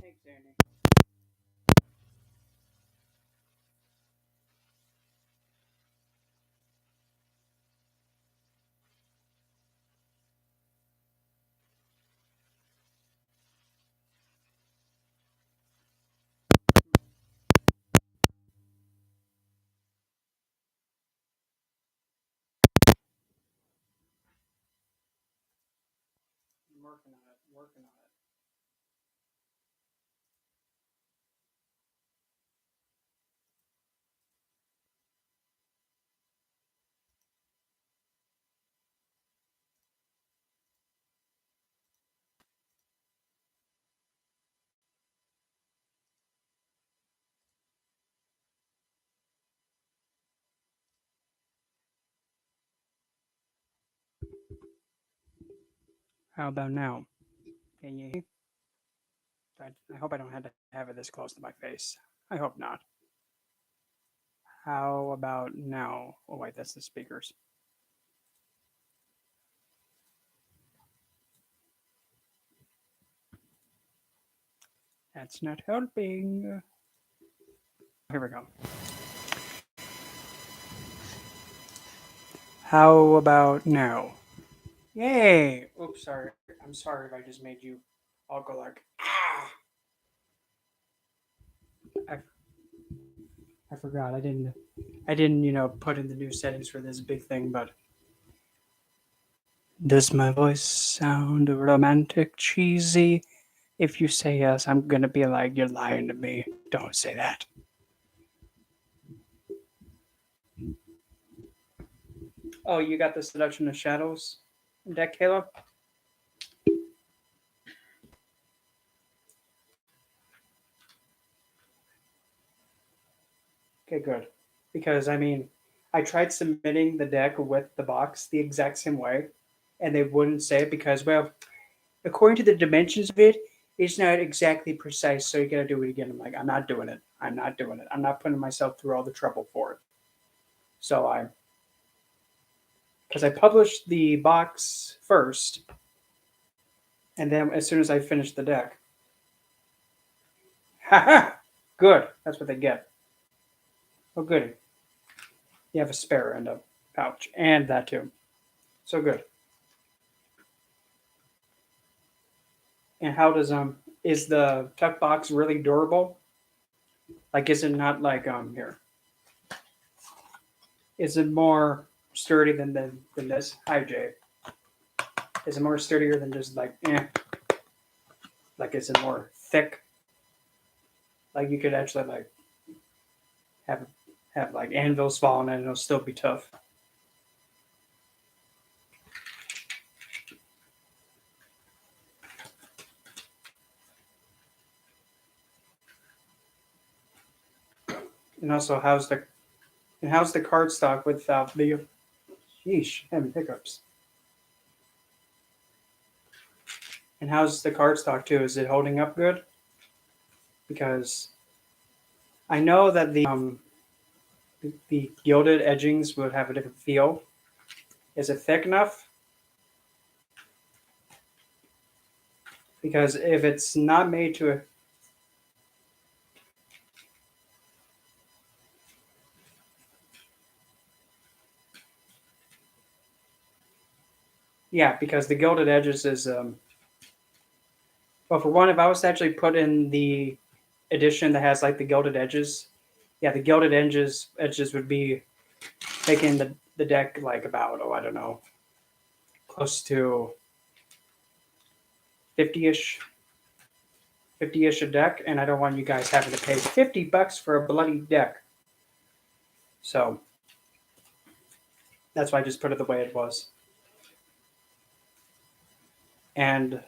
Thanks, Andy. I'm working on it. Working on it. How about now? Can you hear? I hope I don't have to have it this close to my face. I hope not. How about now? Oh wait, that's the speakers. That's not helping. Here we go. How about now? Yay! Oops, sorry. I'm sorry if I just made you all go like, ah! I, I forgot. I didn't, put in the new settings for this big thing, but does my voice sound romantic, cheesy? If you say yes, I'm gonna be like, you're lying to me. Don't say that. Oh, you got the Seduction of Shadows deck, Caleb? Okay, good. Because I tried submitting the deck with the box the exact same way, and they wouldn't say it because, well, according to the dimensions of it, it's not exactly precise, so you gotta do it again. I'm like, I'm not doing it. I'm not doing it. I'm not putting myself through all the trouble for it. So because I published the box first, and then as soon as I finished the deck, haha, good. That's what they get. Oh, goody. You have a spare in a pouch, and that too. So good. And how does is the tuck box really durable? Like, is it not like here? Is it more sturdy than this? Hi, Jay. Is it more sturdier than just like Like, is it more thick? Like, you could actually like have have like anvils falling and it'll still be tough. And also, how's the card stock without the yeesh having hiccups? And how's the card stock too? Is it holding up good? Because I know that the gilded edgings would have a different feel. Is it thick enough? Because if it's not made to, yeah, because the gilded edges is well, for one, if I was to actually put in the edition that has like the gilded edges. Yeah, the gilded edges would be making the deck like about, oh, I don't know, close to 50-ish 50-ish a deck, and I don't want you guys having to pay $50 for a bloody deck. So that's why I just put it the way it was. And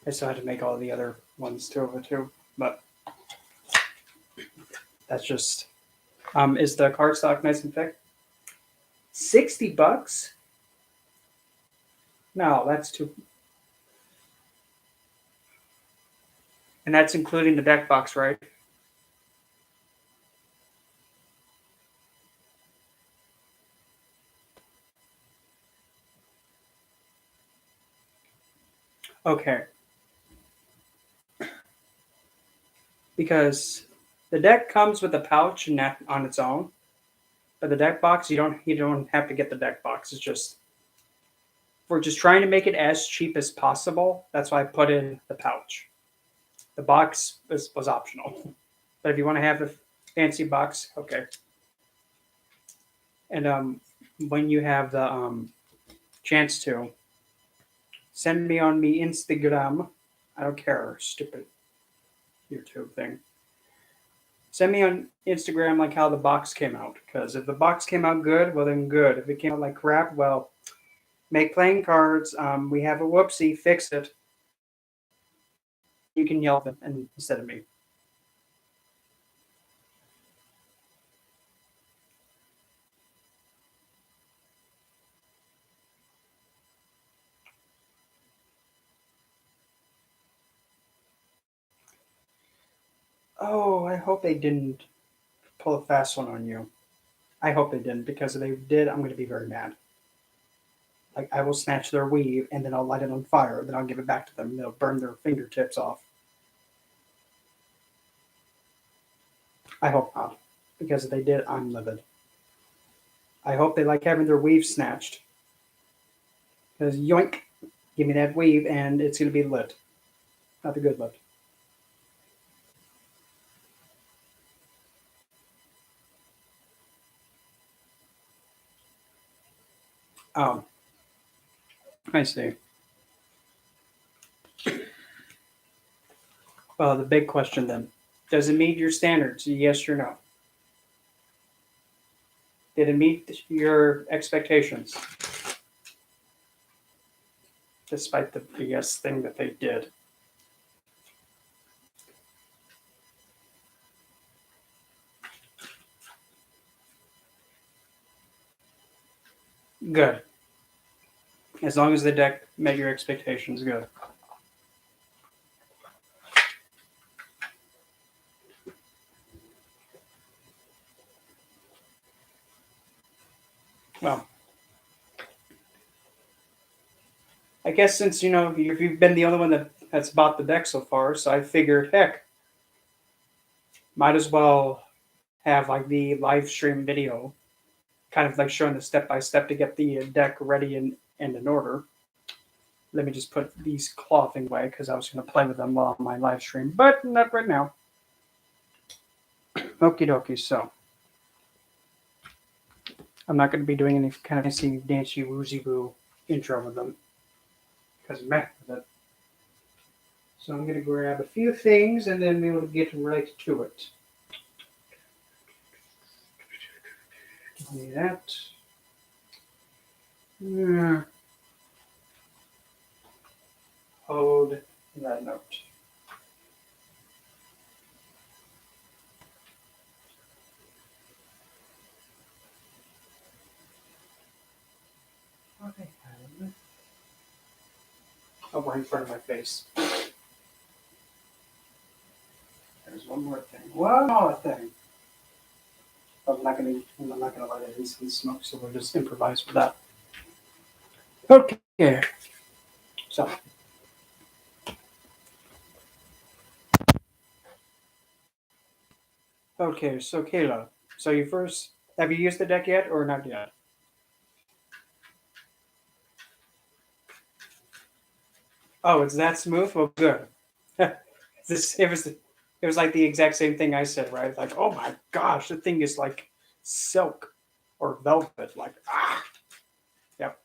I still had to make all the other ones too, but that's just is the cardstock nice and thick? $60? No, that's too. And that's including the deck box, right? Okay. Because the deck comes with a pouch and that on its own, but the deck box you don't have to get the deck box. It's just we're just trying to make it as cheap as possible. That's why I put in the pouch. The box was optional, but if you want to have a fancy box, okay. And when you have the chance to, send me on me Instagram. I don't care, stupid YouTube thing. Send me on Instagram like how the box came out. Because if the box came out good, well then good. If it came out like crap, well, make playing cards. We have a whoopsie. Fix it. You can yell at them instead of me. Oh, I hope they didn't pull a fast one on you. I hope they didn't, because if they did, I'm going to be very mad. Like, I will snatch their weave and then I'll light it on fire. Then I'll give it back to them. They'll burn their fingertips off. I hope not, because if they did, I'm livid. I hope they like having their weave snatched. Because yoink, give me that weave and it's going to be lit. Not the good lit. Oh, I see. Well, the big question then, does it meet your standards? Yes or no? Did it meet your expectations? Despite the BS thing that they did. Good. As long as the deck met your expectations, good. Well, I guess since if you've been the only one that's bought the deck so far, so I figured, heck, might as well have like the live stream video, kind of like showing the step by step to get the deck ready and in order. Let me just put these clothing away because I was going to play with them while on my live stream, but not right now. Okie dokie. So I'm not going to be doing any kind of fancy dancy woozy boo intro with them because I'm mad with it. So I'm going to grab a few things and then we will get right to it. Give me that. Hold that note. What the hell? Oh, right in front of my face. There's one more thing. One more thing. I'm not gonna let it instant smoke, so we'll just improvise with that. Okay. So. Okay, so Kayla, have you used the deck yet or not yet? Oh, it's that smooth? Well, good. It was like the exact same thing I said, right? Like, oh my gosh, the thing is like silk or velvet. Like, yep.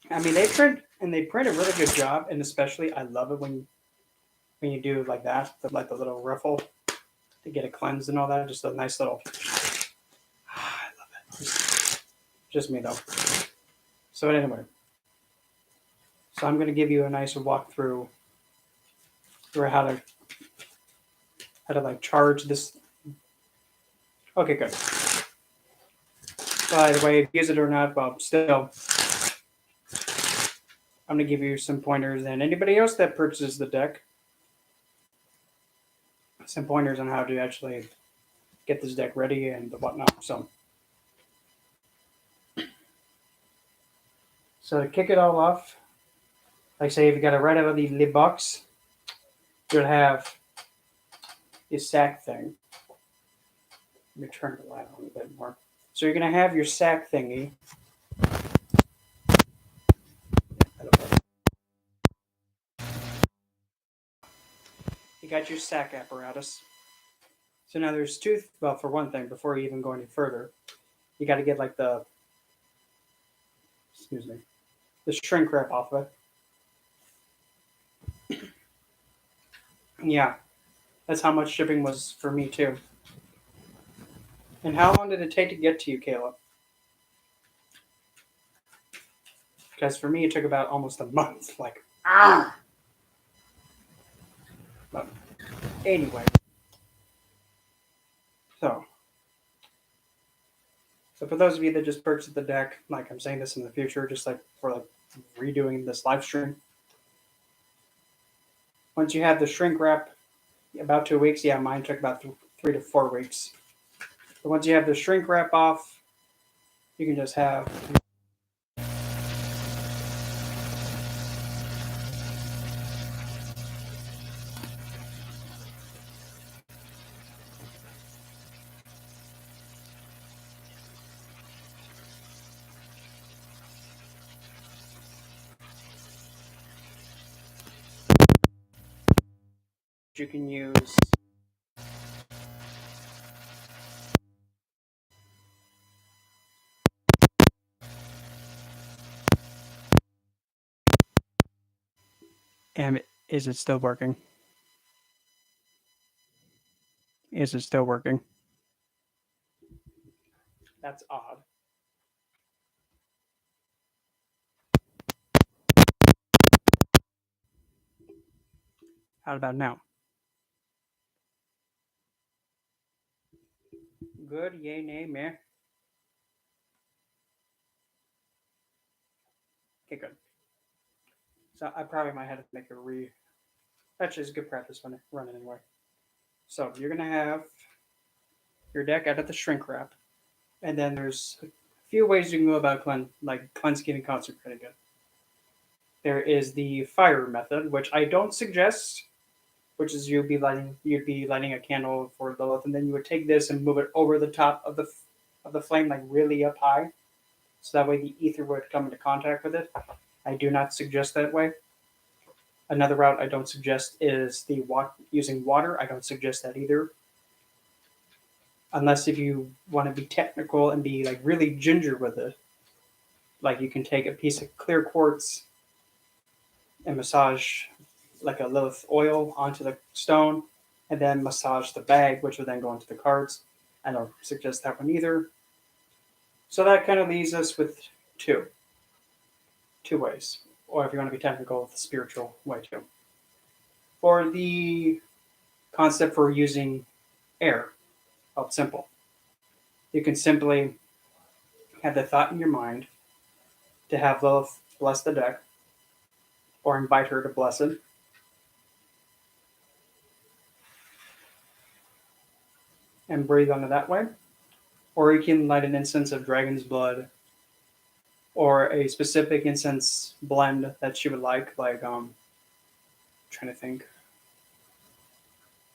I mean, they print a really good job, and especially I love it when you do like that, like the little ruffle to get it cleansed and all that. Just a nice little. I love it. Just me though. So anyway, so I'm gonna give you a nice walkthrough for how to like charge this. Okay, good. By the way, use it or not, well, still, I'm gonna give you some pointers, and anybody else that purchases the deck, some pointers on how to actually get this deck ready and the whatnot. So to kick it all off, like say if you got it right out of the box, you'll have this sack thing. Let me turn the light on a bit more. So you're gonna have your sack thingy. You got your sack apparatus. So now there's two. Well, for one thing, before you even go any further, you got to get like the the shrink wrap off of it. Yeah, that's how much shipping was for me too. And how long did it take to get to you, Caleb? Because for me, it took about almost a month. Like, But anyway, so for those of you that just purchased the deck, like I'm saying this in the future, just like for like redoing this live stream. Once you have the shrink wrap, about 2 weeks. Yeah, mine took about 3 to 4 weeks. But once you have the shrink wrap off, you can just have. You can use. And is it still working? Is it still working? That's odd. How about now? Good, yay, nay, meh. Okay, good. So I probably might have to make a Actually, it's good practice run anyway. So you're gonna have your deck out of the shrink wrap, and then there's a few ways you can go about cleansing and consecrating it. There is the fire method, which I don't suggest, which is you'd be lighting a candle for Lilith, and then you would take this and move it over the top of the flame, like really up high, so that way the ether would come into contact with it. I do not suggest that way. Another route I don't suggest is using water. I don't suggest that either, unless if you want to be technical and be like really ginger with it. Like you can take a piece of clear quartz and massage like a Lilith oil onto the stone, and then massage the bag, which would then go into the cards. I don't suggest that one either. So that kind of leaves us with two ways, or if you want to be technical, the spiritual way too. For the concept for using air, oh, it's simple. You can simply have the thought in your mind to have Lilith bless the deck, or invite her to bless it. And breathe on it that way. Or you can light an incense of dragon's blood, or a specific incense blend that she would like trying to think.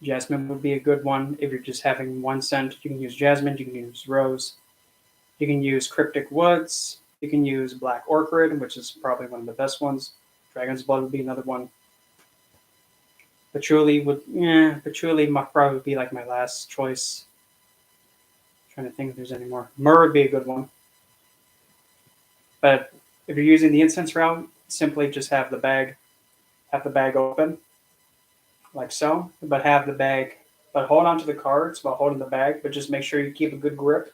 Jasmine would be a good one. If you're just having one scent, you can use jasmine, you can use rose, you can use cryptic woods, you can use black orchid, which is probably one of the best ones. Dragon's blood would be another one. Patchouli Patchouli might probably be like my last choice. Trying to think if there's any more. Myrrh would be a good one. But if you're using the incense route, simply just have the bag open, like so, but hold on to the cards while holding the bag, but just make sure you keep a good grip.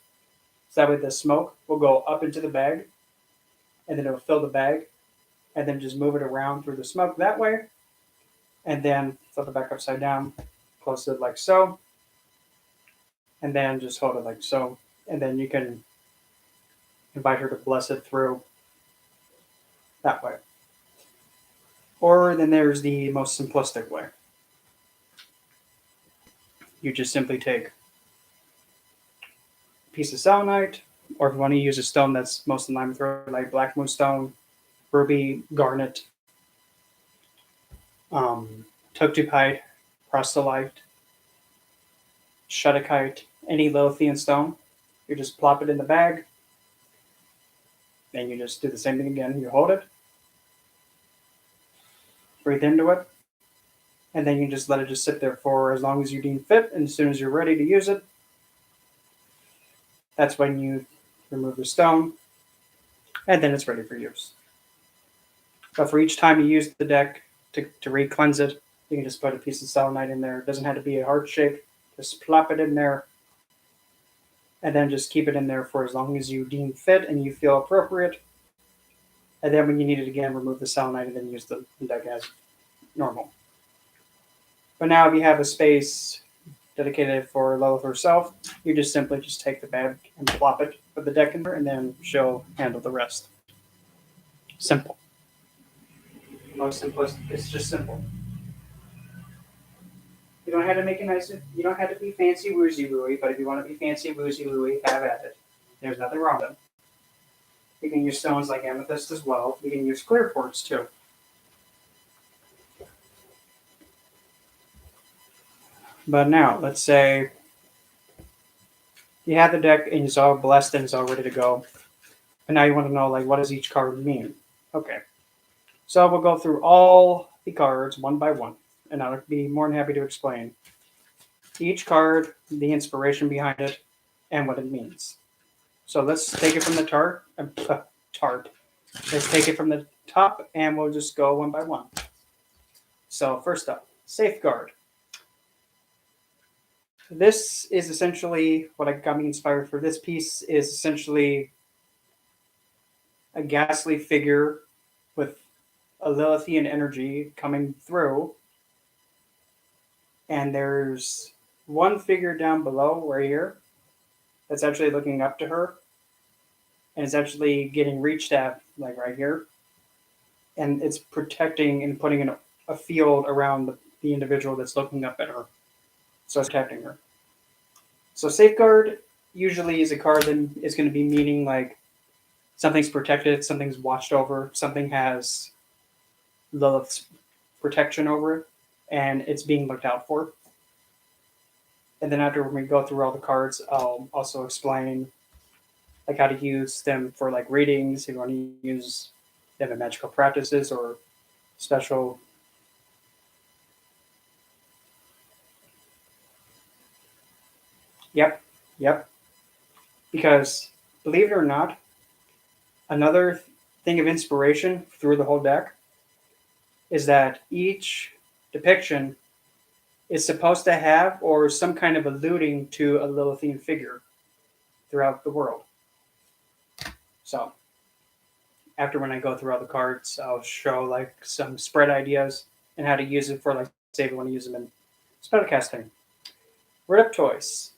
So that way the smoke will go up into the bag, and then it'll fill the bag, and then just move it around through the smoke that way, and then flip it back upside down, close it like so, and then just hold it like so, and then you can invite her to bless it through that way. Or then there's the most simplistic way. You just simply take a piece of selenite, or if you want to use a stone that's most in line with her, like black moonstone, ruby, garnet, tugtupite, proselyte, shutterkite, any Lilithian stone. You just plop it in the bag. Then you just do the same thing again. You hold it, breathe into it, and then you just let it just sit there for as long as you deem fit. And as soon as you're ready to use it, that's when you remove the stone, and then it's ready for use. But for each time you use the deck to re-cleanse it, you can just put a piece of selenite in there. It doesn't have to be a heart shape. Just plop it in there, and then just keep it in there for as long as you deem fit and you feel appropriate. And then when you need it again, remove the selenite and then use the deck as normal. But now if you have a space dedicated for Lilith herself, you just simply just take the bag and plop it with the deck in there, and then she'll handle the rest. Simple. Most simplistic. It's just simple. You don't have to make it nice. You don't have to be fancy woozy wooey, but if you want to be fancy woozy wooey, have at it. There's nothing wrong with them. You can use stones like amethyst as well. You can use clear quartz too. But now, let's say you have the deck and it's all blessed and it's all ready to go. And now you want to know, like, what does each card mean? Okay. So we'll go through all the cards one by one, and I'll be more than happy to explain each card, the inspiration behind it, and what it means. So let's take it from the tarp. Let's take it from the top, and we'll just go one by one. So first up, safeguard. This is essentially what got me inspired for this piece. Is essentially a ghastly figure with a Lilithian energy coming through, and there's one figure down below right here that's actually looking up to her, and it's actually getting reached at, like right here, and it's protecting and putting in a field around the individual that's looking up at her, so it's protecting her. So safeguard usually is a card that is going to be meaning like something's protected, something's watched over, something has Lilith's protection over it, and it's being looked out for. And then after we go through all the cards, I'll also explain like how to use them for like readings, if you want to use them in magical practices or special. Yep. Because believe it or not, another thing of inspiration through the whole deck is that each depiction is supposed to have or some kind of alluding to a Lilithian figure throughout the world. So after when I go through all the cards, I'll show like some spread ideas and how to use it for, like, say if you want to use them in spellcasting. Riptoise.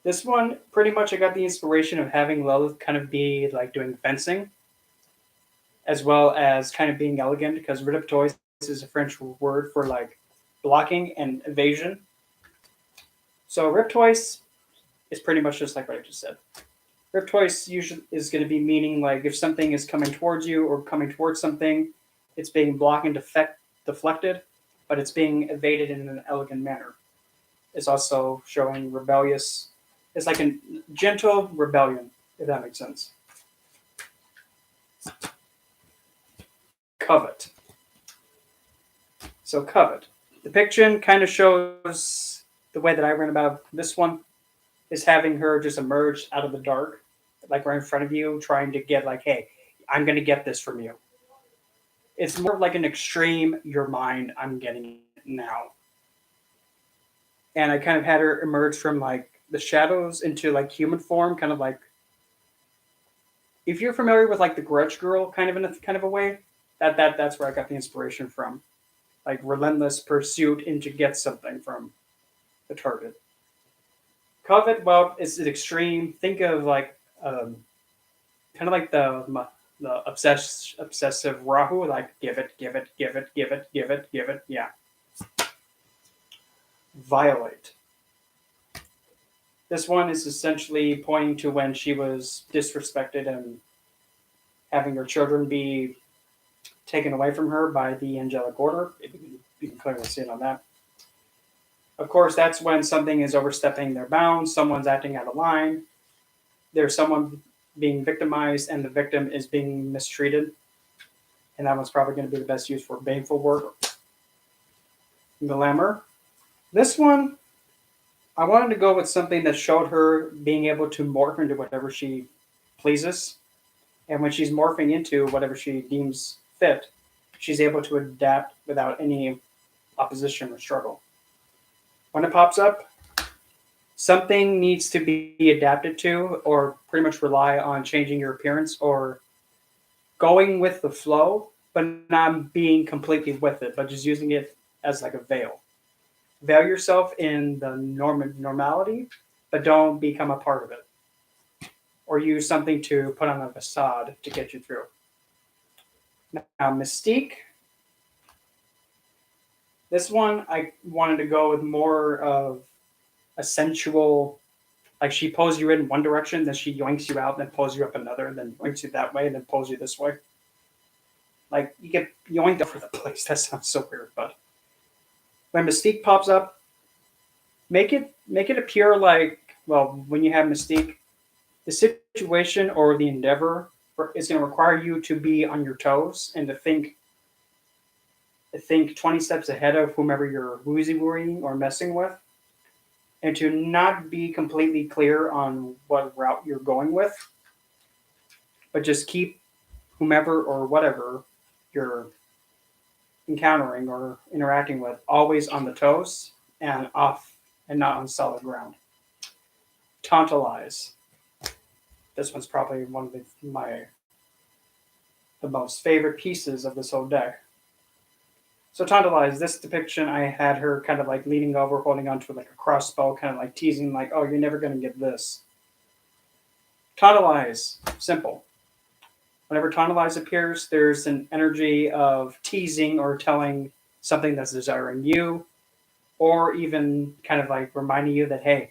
This one, pretty much I got the inspiration of having Lilith kind of be like doing fencing, as well as kind of being elegant, because riptoise is a French word for like blocking and evasion. So riptoise is pretty much just like what I just said. Riptoise usually is going to be meaning like if something is coming towards you or coming towards something, it's being blocked and deflected, but it's being evaded in an elegant manner. It's also showing rebellious. It's like a gentle rebellion, if that makes sense. Covet. So covet. Depiction kind of shows the way that I read about this one is having her just emerge out of the dark, like right in front of you, trying to get like, hey, I'm gonna get this from you. It's more like an extreme, your mind, I'm getting it now. And I kind of had her emerge from like the shadows into like human form, kind of like if you're familiar with like the Grudge Girl, kind of in a kind of a way, that's where I got the inspiration from. Like relentless pursuit and to get something from the target. Covet, well, is an extreme. Think of like kind of like the obsessive Rahu, like give it, give it, give it, give it, give it, give it. Yeah, violate. This one is essentially pointing to when she was disrespected and having her children be taken away from her by the angelic order. You can clearly see it on that. Of course, that's when something is overstepping their bounds, someone's acting out of line, there's someone being victimized, and the victim is being mistreated. And that one's probably going to be the best use for baneful work. Glamour. This one, I wanted to go with something that showed her being able to morph into whatever she pleases. And when she's morphing into whatever she deems fit, she's able to adapt without any opposition or struggle. When it pops up, something needs to be adapted to, or pretty much rely on changing your appearance or going with the flow, but not being completely with it, but just using it as like a veil. Veil yourself in the normality, but don't become a part of it. Or use something to put on a facade to get you through. Now, Mystique. This one, I wanted to go with more of a sensual, like she pulls you in one direction, then she yoinks you out, then pulls you up another, then yoinks you that way, and then pulls you this way. Like you get yoinked over the place. That sounds so weird, but when Mystique pops up, make it appear like, well, when you have Mystique, the situation or the endeavor is going to require you to be on your toes and to think 20 steps ahead of whomever you're woozy wooing or messing with, and to not be completely clear on what route you're going with, but just keep whomever or whatever you're encountering or interacting with always on the toes and off and not on solid ground. Tauntalize. This one's probably one of the most favorite pieces of this whole deck. So Tauntalize, this depiction, I had her kind of like leaning over, holding onto like a crossbow, kind of like teasing, like, oh, you're never going to get this. Tauntalize, simple. Whenever Tauntalize appears, there's an energy of teasing or telling something that's desiring you, or even kind of like reminding you that, hey,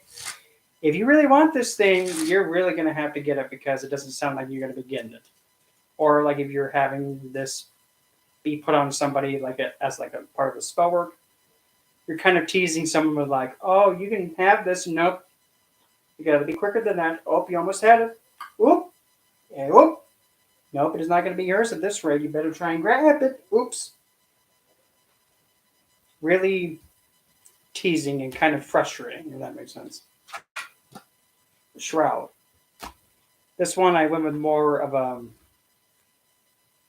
if you really want this thing, you're really going to have to get it because it doesn't sound like you're going to be getting it. Or like if you're having this be put on somebody like as like a part of a spell work, you're kind of teasing someone with like, oh, you can have this. Nope. You got to be quicker than that. Oh, you almost had it. Whoop. And whoop. Nope, it is not going to be yours at this rate. You better try and grab it. Oops. Really teasing and kind of frustrating, if that makes sense. Shroud. This one I went with more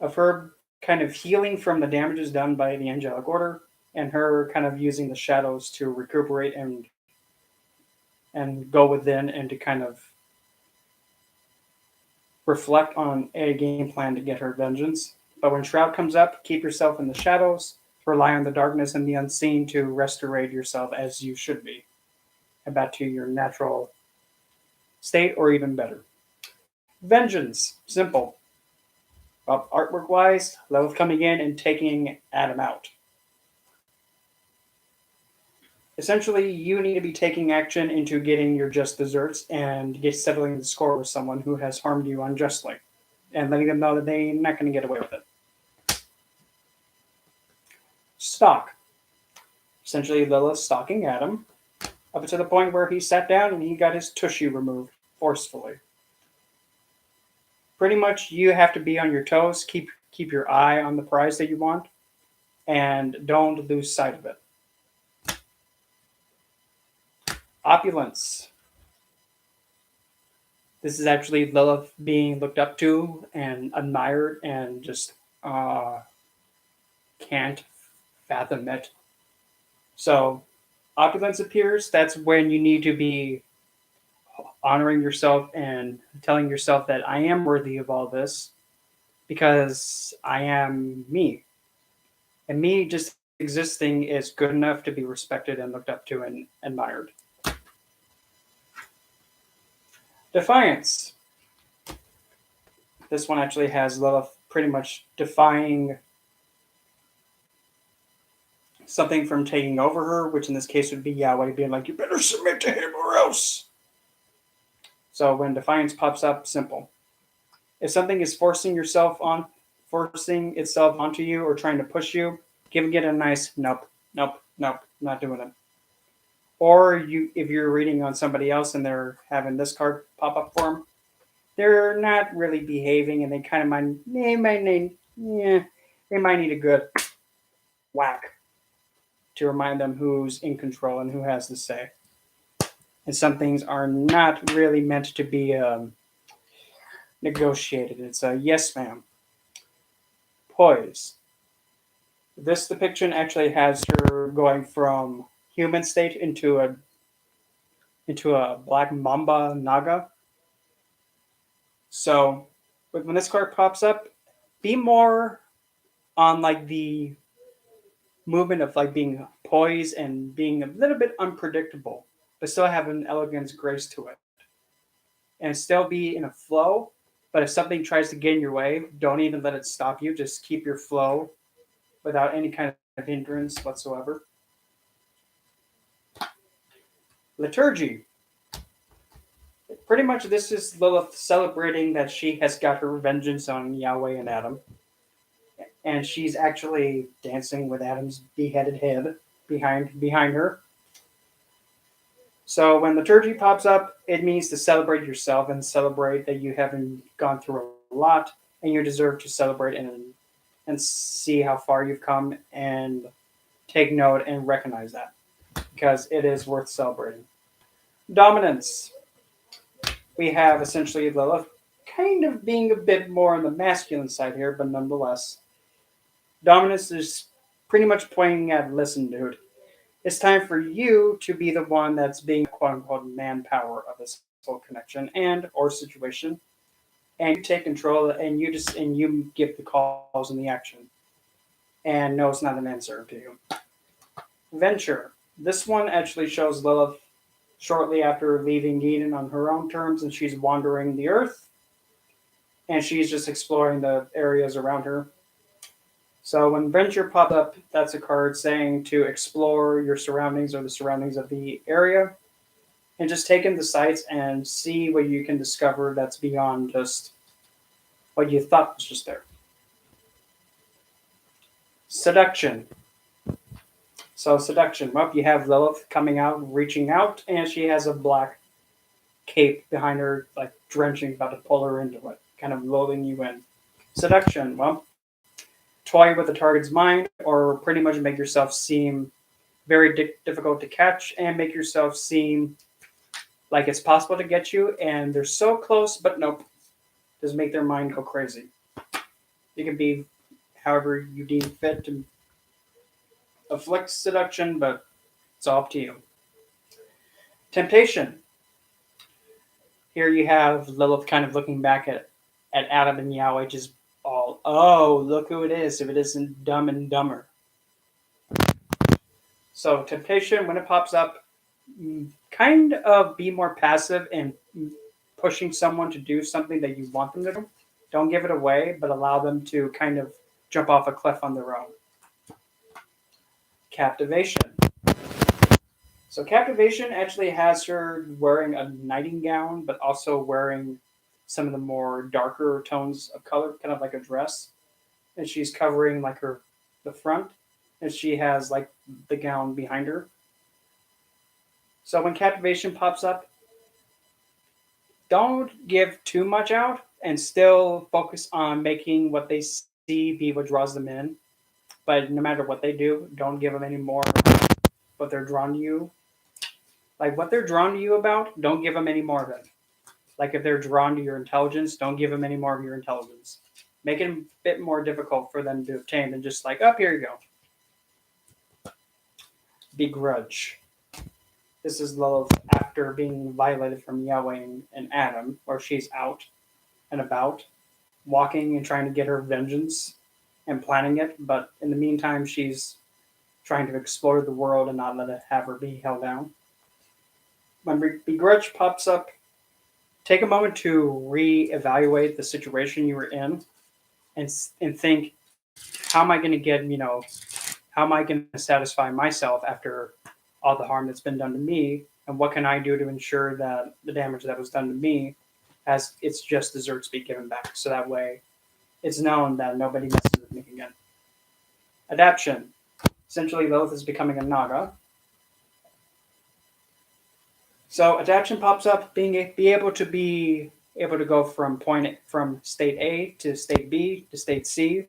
of her kind of healing from the damages done by the angelic order, and her kind of using the shadows to recuperate and go within and to kind of reflect on a game plan to get her vengeance. But when Shroud comes up, keep yourself in the shadows, rely on the darkness and the unseen to restore yourself as you should be, and back to your natural state or even better. Vengeance, simple. Well, artwork wise, Lilith coming in and taking Adam out. Essentially, you need to be taking action into getting your just desserts and settling the score with someone who has harmed you unjustly, and letting them know that they're not going to get away with it. Stalk. Essentially, Lilith stalking Adam up to the point where he sat down and he got his tushy removed forcefully. Pretty much, you have to be on your toes, keep your eye on the prize that you want, and don't lose sight of it. Opulence. This is actually Lilith being looked up to and admired and just uh, can't fathom it. So, opulence appears. That's when you need to be honoring yourself and telling yourself that I am worthy of all this because I am me. And me just existing is good enough to be respected and looked up to and admired. Defiance. This one actually has Lilith pretty much defying something from taking over her, which in this case would be Yahweh being like, you better submit to him or else. So when defiance pops up, simple. If something is forcing itself onto you or trying to push you, giving it a nice nope, nope, nope, not doing it. Or if you're reading on somebody else and they're having this card pop up for them, they're not really behaving and they kind of they might need a good whack to remind them who's in control and who has the say. And some things are not really meant to be negotiated. It's a yes, ma'am. Poise. This depiction actually has her going from human state into a black mamba naga. So when this card pops up, be more on like the movement of like being poised and being a little bit unpredictable, but still have an elegance, grace to it, and still be in a flow. But if something tries to get in your way, don't even let it stop you. Just keep your flow without any kind of hindrance whatsoever. Liturgy. Pretty much, this is Lilith celebrating that she has got her vengeance on Yahweh and Adam, and she's actually dancing with Adam's beheaded head behind her. So when liturgy pops up, it means to celebrate yourself and celebrate that you haven't gone through a lot, and you deserve to celebrate and see how far you've come and take note and recognize that because it is worth celebrating. Dominance. We have essentially Lilith kind of being a bit more on the masculine side here, but nonetheless, dominance is pretty much pointing at, listen, dude, it's time for you to be the one that's being quote unquote manpower of this whole connection and or situation. And you take control and you give the calls and the action. And no, it's not an answer to you. Venture. This one actually shows Lilith shortly after leaving Eden on her own terms, and she's wandering the earth. And she's just exploring the areas around her. So when Venture popped up, that's a card saying to explore your surroundings or the surroundings of the area and just take in the sights and see what you can discover that's beyond just what you thought was just there. Seduction. So seduction. Well, you have Lilith coming out, reaching out, and she has a black cape behind her, like drenching, about to pull her into it, kind of lulling you in. Seduction. Well, toy with the target's mind, or pretty much make yourself seem very difficult to catch, and make yourself seem like it's possible to get you, and they're so close, but nope. Just make their mind go crazy. You can be however you deem fit to afflict seduction, but it's all up to you. Temptation. Here you have Lilith kind of looking back at Adam and Yahweh, just all, oh, look who it is, if it isn't Dumb and Dumber. So temptation, when it pops up, kind of be more passive in pushing someone to do something that you want them to do. Don't give it away, but allow them to kind of jump off a cliff on their own. Captivation. So captivation actually has her wearing a nighting gown, but also wearing some of the more darker tones of color, kind of like a dress. And she's covering like the front, and she has like the gown behind her. So when captivation pops up, don't give too much out and still focus on making what they see be what draws them in. But no matter what they do, don't give them any more, but they're drawn to you. Like what they're drawn to you about, don't give them any more of it. Like if they're drawn to your intelligence, don't give them any more of your intelligence. Make it a bit more difficult for them to obtain than just like, up here you go. Begrudge. This is Lilith after being violated from Yahweh and Adam, where she's out and about, walking and trying to get her vengeance and planning it. But in the meantime, she's trying to explore the world and not let it have her be held down. When begrudge pops up, take a moment to reevaluate the situation you were in and think, how am I going to get, how am I going to satisfy myself after all the harm that's been done to me? And what can I do to ensure that the damage that was done to me has its just desserts be given back? So that way it's known that nobody messes with me again. Adaption. Essentially, Lilith is becoming a Naga. So adaption pops up, be able to go from state A to state B to state C,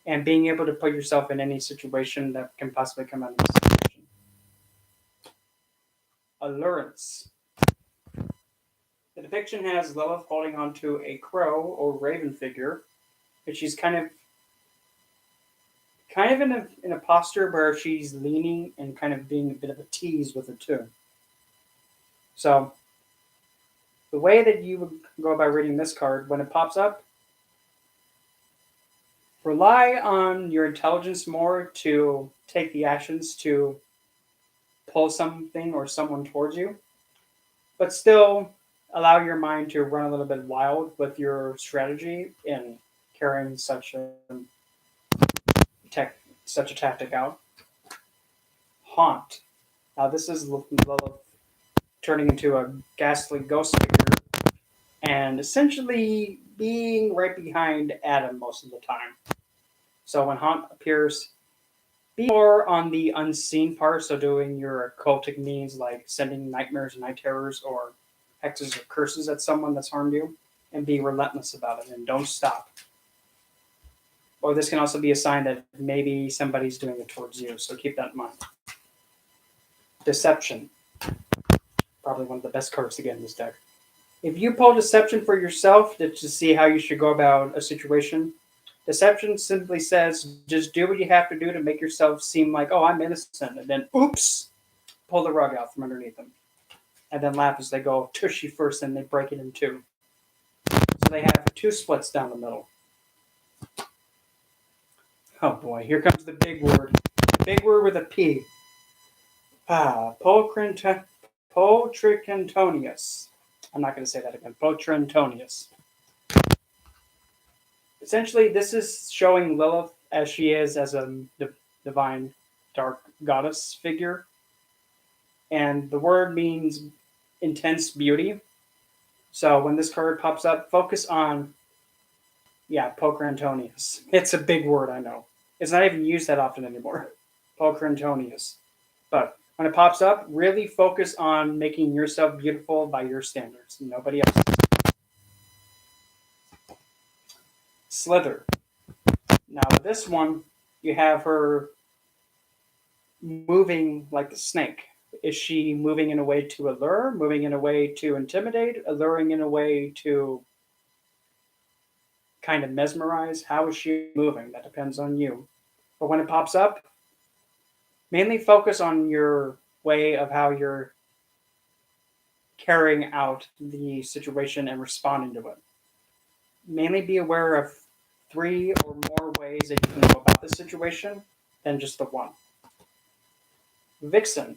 and being able to put yourself in any situation that can possibly come out of this situation. Allurance. The depiction has Lilith holding onto a crow or raven figure, but she's kind of in a posture where she's leaning and kind of being a bit of a tease with it too. So the way that you would go about reading this card, when it pops up, rely on your intelligence more to take the actions to pull something or someone towards you, but still allow your mind to run a little bit wild with your strategy in carrying such a tactic out. Haunt. Now this is Lilith turning into a ghastly ghost figure and essentially being right behind Adam most of the time. So when Haunt appears, be more on the unseen part, so doing your occultic means like sending nightmares and night terrors or hexes or curses at someone that's harmed you, and be relentless about it and don't stop. Or this can also be a sign that maybe somebody's doing it towards you, so keep that in mind. Deception. Probably one of the best cards to get in this deck. If you pull Deception for yourself to see how you should go about a situation, Deception simply says, just do what you have to do to make yourself seem like, oh, I'm innocent, and then, oops, pull the rug out from underneath them. And then laugh as they go tushy first, and they break it in two. So they have two splits down the middle. Oh boy, here comes the big word. The big word with a P. Potricantonius. I'm not going to say that again. Potricantonius. Essentially, this is showing Lilith as she is as a divine dark goddess figure. And the word means intense beauty. So when this card pops up, focus on, Potricantonius. It's a big word, I know. It's not even used that often anymore. Potricantonius. But when it pops up, really focus on making yourself beautiful by your standards, nobody else. Slither. Now, this one, you have her moving like the snake. Is she moving in a way to allure, moving in a way to intimidate, alluring in a way to kind of mesmerize? How is she moving? That depends on you. But when it pops up, mainly focus on your way of how you're carrying out the situation and responding to it. Mainly be aware of 3 or more ways that you can go about the situation than just the one. Vixen.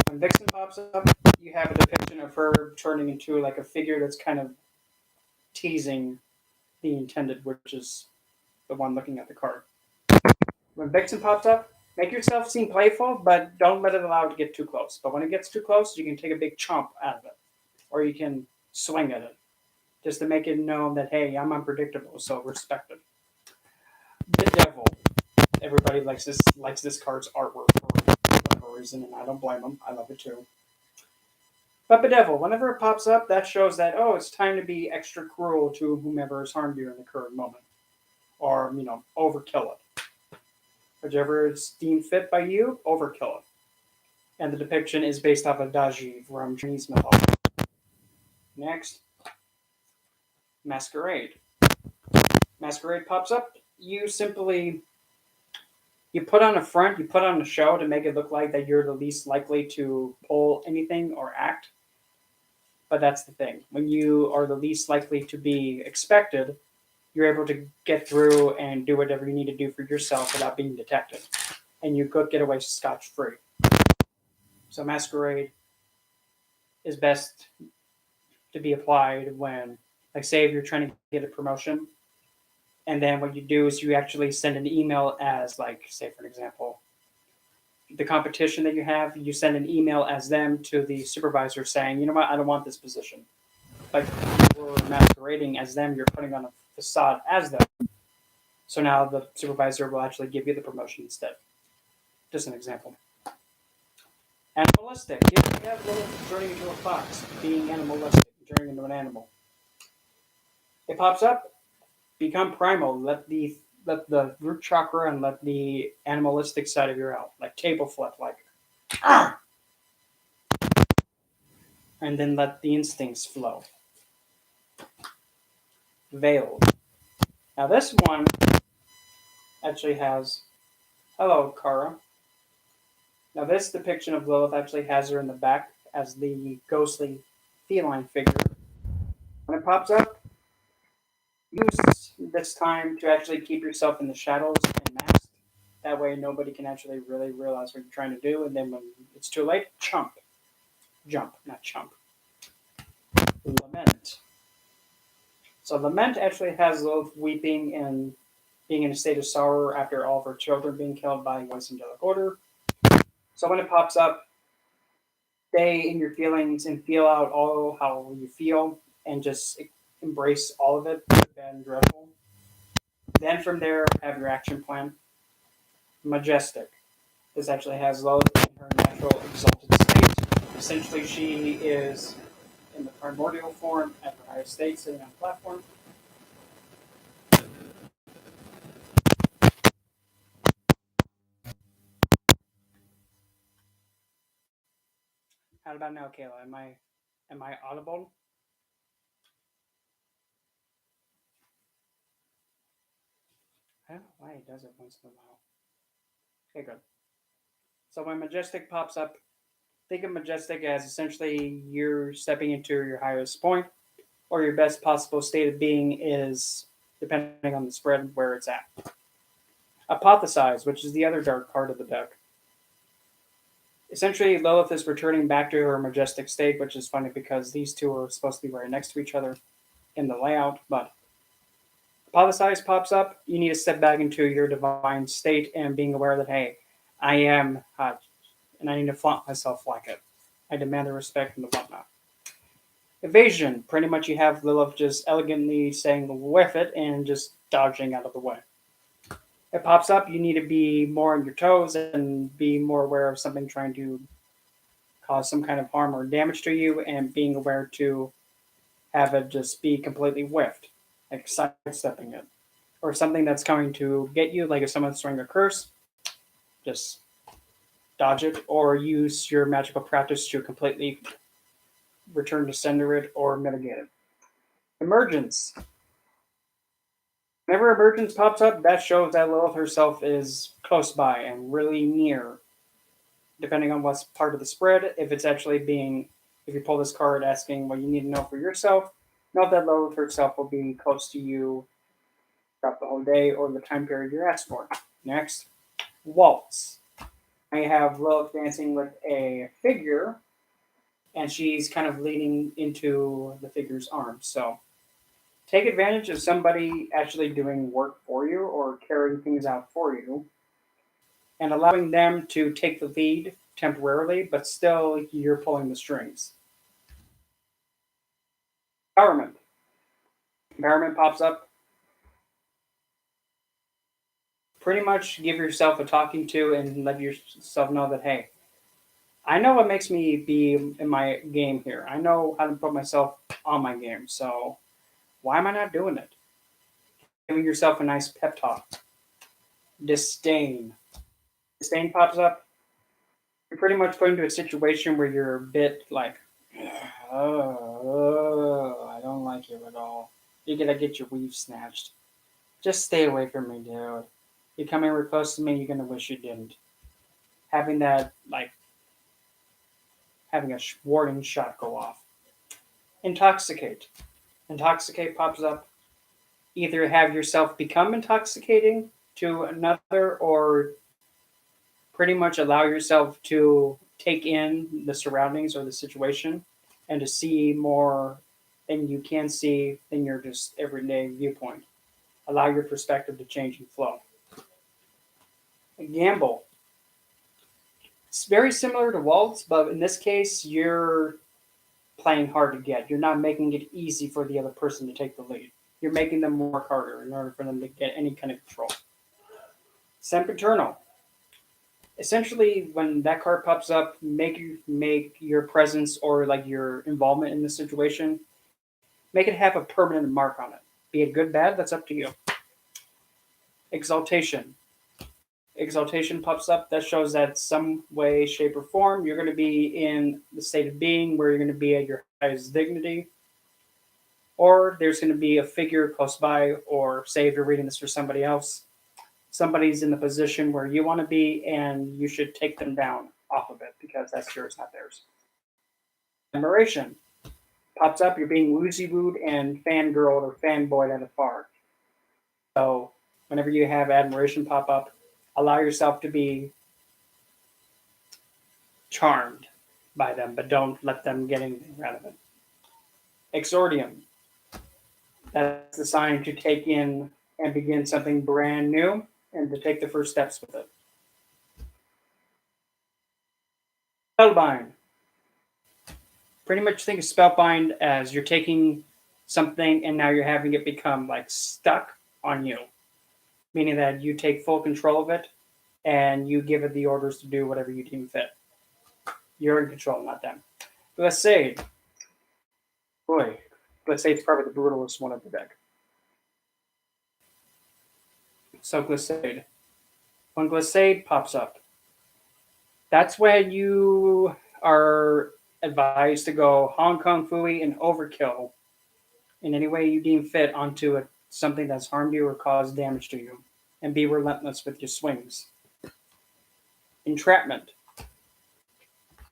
When Vixen pops up, you have a depiction of her turning into like a figure that's kind of teasing the intended, which is the one looking at the card. When Vixen pops up, make yourself seem playful, but don't let it allow it to get too close. But when it gets too close, you can take a big chomp out of it, or you can swing at it, just to make it known that, hey, I'm unpredictable, so respect it. The Devil. Everybody likes this card's artwork for whatever reason, and I don't blame them. I love it too. But Bedevil, whenever it pops up, that shows that, oh, it's time to be extra cruel to whomever has harmed you in the current moment. Or, overkill it. Whichever is deemed fit by you, overkill it. And the depiction is based off of Daji from Chinese mythology. Next, Masquerade. Masquerade pops up. You simply you put on a front, you put on a show to make it look like that you're the least likely to pull anything or act. But that's the thing. When you are the least likely to be expected, you're able to get through and do whatever you need to do for yourself without being detected. And you could get away scotch free. So Masquerade is best to be applied when, like, say if you're trying to get a promotion, and then what you do is you actually send an email as, like, say for an example, the competition that you have, you send an email as them to the supervisor saying, you know what, I don't want this position. But you're masquerading as them, you're putting on a facade as them. So now the supervisor will actually give you the promotion instead. Just an example. Animalistic. Here we have Lilith turning into a fox, being animalistic, turning into an animal. It pops up, become primal. Let the root chakra and let the animalistic side of you out, like table flip, like, ah! And then let the instincts flow. Veiled. Now this one actually has, hello, Kara. Now this depiction of Lilith actually has her in the back as the ghostly feline figure. When it pops up, use this time to actually keep yourself in the shadows and masked. That way nobody can actually really realize what you're trying to do, and then when it's too late, jump, not chump. Lament. So Lament actually has Lilith weeping and being in a state of sorrow after all of her children being killed by White Angelic Order. So when it pops up, stay in your feelings and feel out all how you feel and just embrace all of it, good, bad, and dreadful. Then from there, have your action plan. Majestic. This actually has Lilith in her natural exalted state. Essentially, she is in the primordial form at her highest state, sitting on a platform. How about now, Kayla? Am I audible? I don't know why it does it once in a while. Okay, good. So when Majestic pops up, think of Majestic as essentially you're stepping into your highest point, or your best possible state of being is, depending on the spread, where it's at. Apothesize, which is the other dark card of the deck. Essentially, Lilith is returning back to her majestic state, which is funny because these two are supposed to be right next to each other in the layout. But Apothesize pops up, you need to step back into your divine state and being aware that, hey, I am hot, and I need to flaunt myself like it. I demand the respect and the whatnot. Evasion, pretty much you have Lilith just elegantly saying with it and just dodging out of the way. It pops up, you need to be more on your toes and be more aware of something trying to cause some kind of harm or damage to you, and being aware to have it just be completely whiffed, like sidestepping it. Or something that's coming to get you, like if someone's throwing a curse, just dodge it, or use your magical practice to completely return to sender it or mitigate it. Emergence. Whenever emergence pops up, that shows that Lilith herself is close by and really near, depending on what's part of the spread. If it's actually being, if you pull this card asking what you need to know for yourself, know that Lilith herself will be close to you throughout the whole day or the time period you're asked for. Next, waltz. I have Lilith dancing with a figure, and she's kind of leaning into the figure's arms. So take advantage of somebody actually doing work for you or carrying things out for you, and allowing them to take the lead temporarily, but still you're pulling the strings. Empowerment. Empowerment pops up. Pretty much give yourself a talking to and let yourself know that, hey, I know what makes me be in my game here. I know how to put myself on my game. So why am I not doing it? Giving yourself a nice pep talk. Disdain. Disdain pops up. You're pretty much put into a situation where you're a bit like, oh, I don't like you at all. You're gonna get your weave snatched. Just stay away from me, dude. You come anywhere close to me, you're gonna wish you didn't. Having that, like, having a warning shot go off. Intoxicate. Intoxicate pops up. Either have yourself become intoxicating to another, or pretty much allow yourself to take in the surroundings or the situation and to see more than you can see in your just everyday viewpoint. Allow your perspective to change and flow. A gamble. It's very similar to waltz, but in this case, you're playing hard to get. You're not making it easy for the other person to take the lead. You're making them work harder in order for them to get any kind of control. Sempiternal. Essentially, when that card pops up, make your presence or like your involvement in the situation, make it have a permanent mark on it. Be it good, bad, that's up to you. Exaltation. Exaltation pops up. That shows that some way, shape, or form you're going to be in the state of being where you're going to be at your highest dignity, or there's going to be a figure close by, or say if you're reading this for somebody else, somebody's in the position where you want to be, and you should take them down off of it because that's yours, not theirs. Admiration pops up. You're being woozy wooed and fangirled or fanboyed at afar. So whenever you have admiration pop up, allow yourself to be charmed by them, but don't let them get anything out of it. Exordium. That's the sign to take in and begin something brand new and to take the first steps with it. Spellbind. Pretty much think of spellbind as you're taking something and now you're having it become like stuck on you, meaning that you take full control of it and you give it the orders to do whatever you deem fit. You're in control, not them. Glissade. Boy, Glissade's probably the brutalist one of the deck. So Glissade. When Glissade pops up, that's when you are advised to go Hong Kong Fooey and overkill in any way you deem fit onto something that's harmed you or caused damage to you, and be relentless with your swings. Entrapment.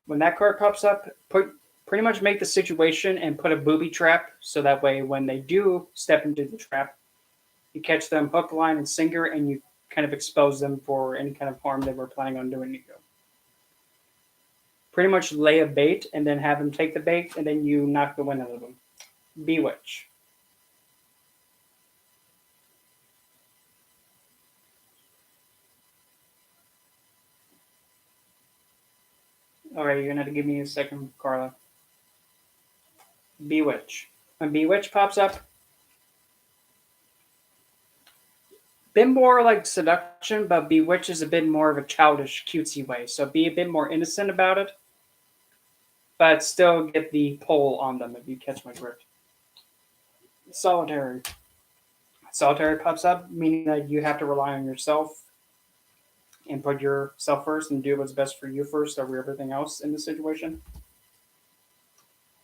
When that card pops up, pretty much make the situation and put a booby trap so that way when they do step into the trap, you catch them hook, line, and sinker, and you kind of expose them for any kind of harm they were planning on doing to you. Pretty much lay a bait and then have them take the bait, and then you knock the wind out of them. Bewitch. All right, you're gonna have to give me a second, Carla. Bewitch. When Bewitch pops up, bit more like seduction, but Bewitch is a bit more of a childish, cutesy way. So be a bit more innocent about it, but still get the pull on them if you catch my drift. Solitary. Solitary pops up, meaning that you have to rely on yourself and put yourself first and do what's best for you first over everything else in the situation.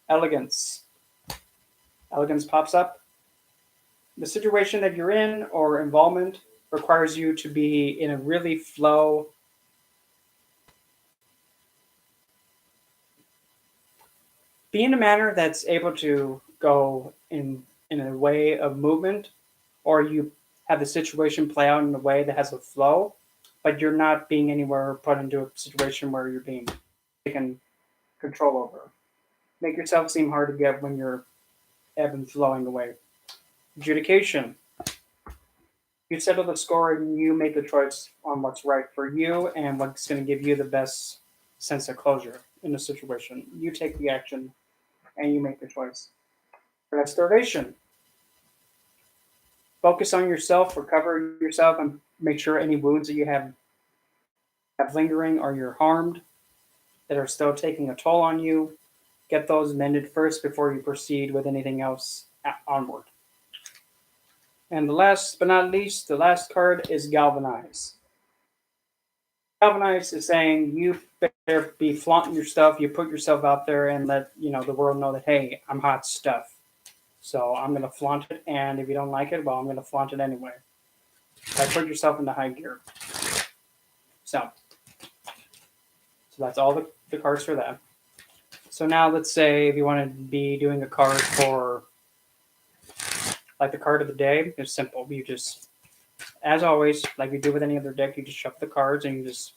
Elegance. Elegance pops up. The situation that you're in or involvement requires you to be in a really flow. Be in a manner that's able to go in a way of movement, or you have the situation play out in a way that has a flow, but you're not being anywhere put into a situation where you're being taken control over. Make yourself seem hard to get when you're ebb and flowing away. Adjudication. You settle the score and you make the choice on what's right for you and what's going to give you the best sense of closure in the situation. You take the action and you make the choice. Restoration. Focus on yourself, recover yourself, and make sure any wounds that you have lingering or you're harmed that are still taking a toll on you, get those mended first before you proceed with anything else onward. And the last but not least, the last card is Galvanize. Galvanize is saying you better be flaunting your stuff. You put yourself out there and let the world know that, hey, I'm hot stuff. So I'm gonna flaunt it, and if you don't like it, well, I'm gonna flaunt it anyway. Like put yourself into high gear. So that's all the cards for that. So now let's say if you want to be doing a card for like the card of the day, it's simple. You just, as always, like you do with any other deck, you just shuffle the cards and you just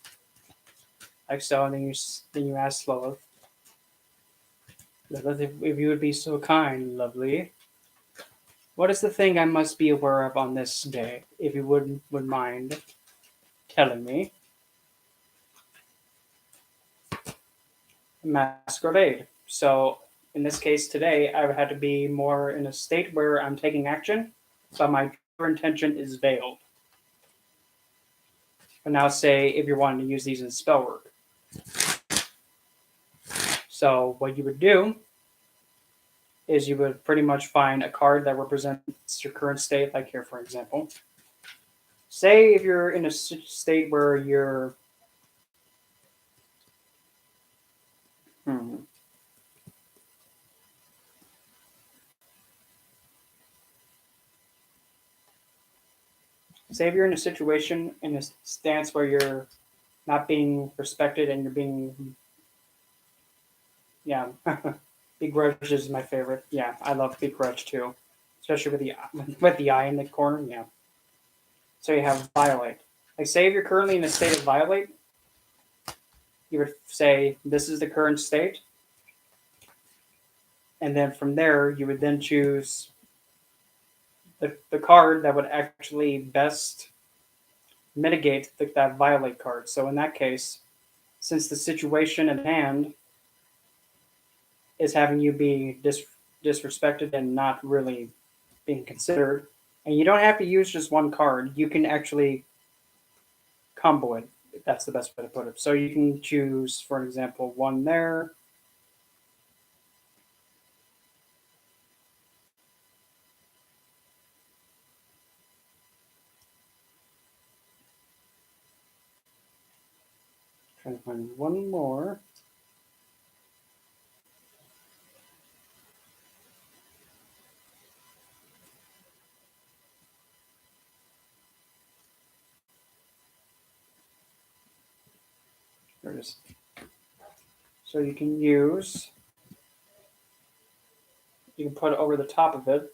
like so, and then you ask Lilith, if you would be so kind, lovely. What is the thing I must be aware of on this day? If you would mind telling me. Masquerade. So in this case today, I had to be more in a state where I'm taking action, but my true intention is veiled. But now say if you're wanting to use these in spell work. So what you would do is you would pretty much find a card that represents your current state, like here, for example. Say if you're in a state where you're say if you're in a situation, in a stance where you're not being respected and you're being, yeah, begrudge is my favorite. Yeah, I love begrudge too, especially with the eye in the corner. Yeah. So you have violate. Like say if you're currently in a state of violate, you would say this is the current state, and then from there you would then choose the card that would actually best mitigate that violate card. So in that case, since the situation at hand is having you be disrespected and not really being considered, and you don't have to use just one card, you can actually combo it. That's the best way to put it. So you can choose, for example, one there. Trying to find one more. There it is. So you can put over the top of it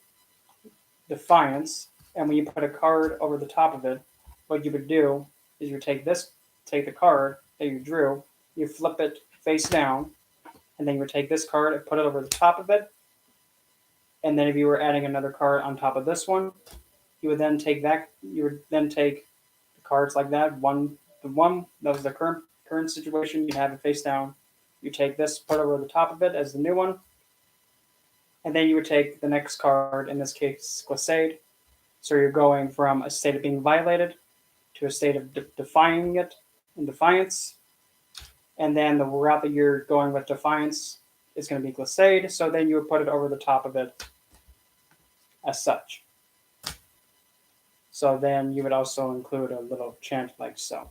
Defiance, and when you put a card over the top of it, what you would do is you take the card that you drew, you flip it face down, and then you would take this card and put it over the top of it. And then if you were adding another card on top of this one, you would then take the cards like that. The one that was the current situation, you'd have it face down. You take this, put it over the top of it as the new one, and then you would take the next card, in this case, Glissade. So you're going from a state of being violated to a state of defying it in defiance. And then the route that you're going with defiance is going to be Glissade. So then you would put it over the top of it as such. So then you would also include a little chant like so.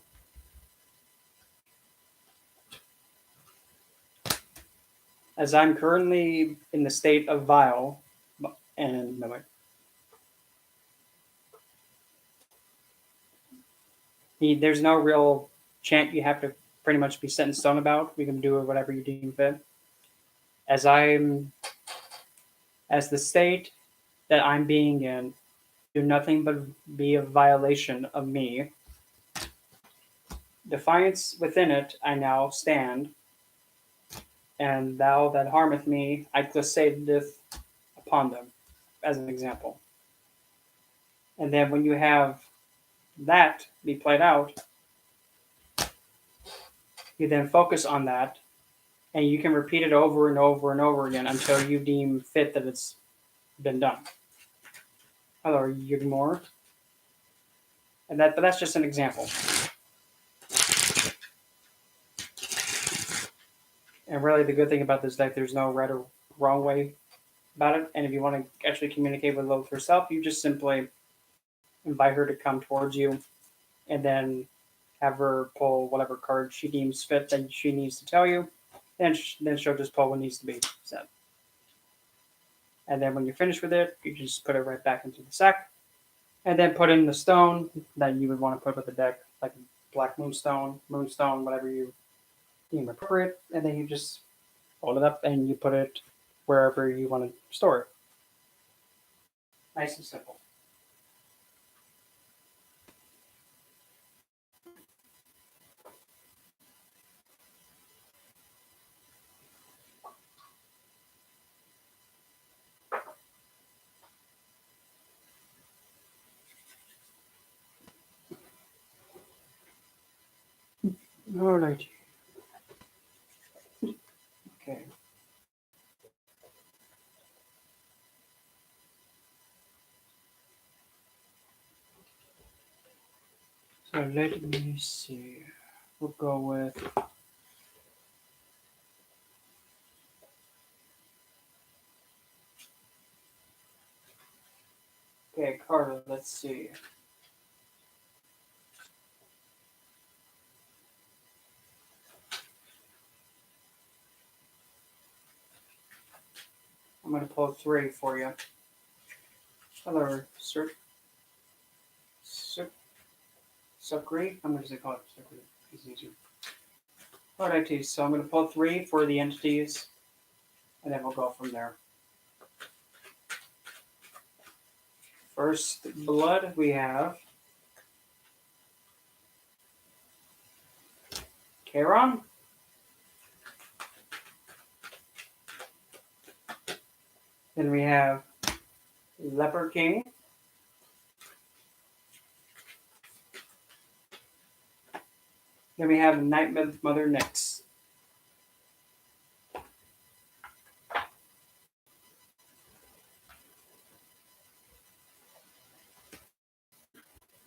As I'm currently in the state of vile, and no, wait. There's no real chant you have to pretty much be set in stone about. We can do whatever you deem fit. As the state that I'm being in, do nothing but be a violation of me. Defiance within it, I now stand, and thou that harmeth me, I glissadeth upon them, as an example. And then when you have that be played out, you then focus on that, and you can repeat it over and over and over again until you deem fit that it's been done. Hello, are you getting more? But that's just an example. And really, the good thing about this deck, there's no right or wrong way about it. And if you want to actually communicate with Lilith herself, you just simply invite her to come towards you, and then have her pull whatever card she deems fit that she needs to tell you, and then she'll just pull what needs to be said. And then when you're finished with it, you just put it right back into the sack, and then put in the stone that you would want to put with the deck, like black moonstone, whatever you deem appropriate, and then you just fold it up and you put it wherever you want to store it. Nice and simple. All right. Okay. So let me see. We'll go with okay, Carter. Let's see. I'm gonna pull 3 for you. Hello, sir. Sukri. I'm gonna call it Sukri. It's easier. All right, so I'm gonna pull 3 for the entities, and then we'll go from there. First blood we have Charon. Then we have Leper King. Then we have Night Mother Nyx.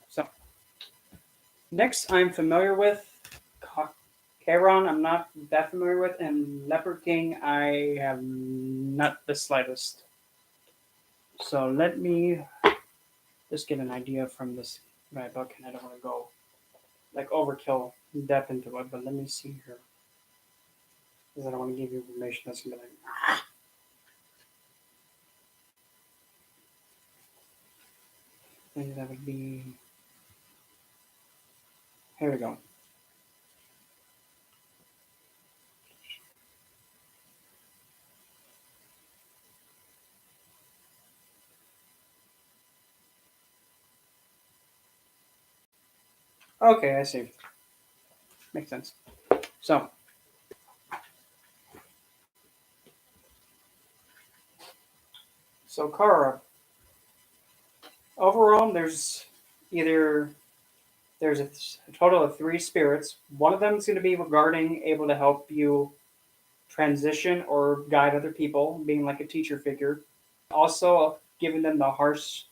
So, next I'm familiar with Charon. I'm not that familiar with, and Leper King I have not the slightest. So let me just get an idea from this my book, and I don't want to go like overkill depth into it, but let me see here. Because I don't want to give you information that's going to be like, maybe that would be. Here we go. Okay, I see. Makes sense. So Kara, overall, there's a total of 3 spirits. One of them is going to be regarding able to help you transition or guide other people, being like a teacher figure. Also, giving them the harsh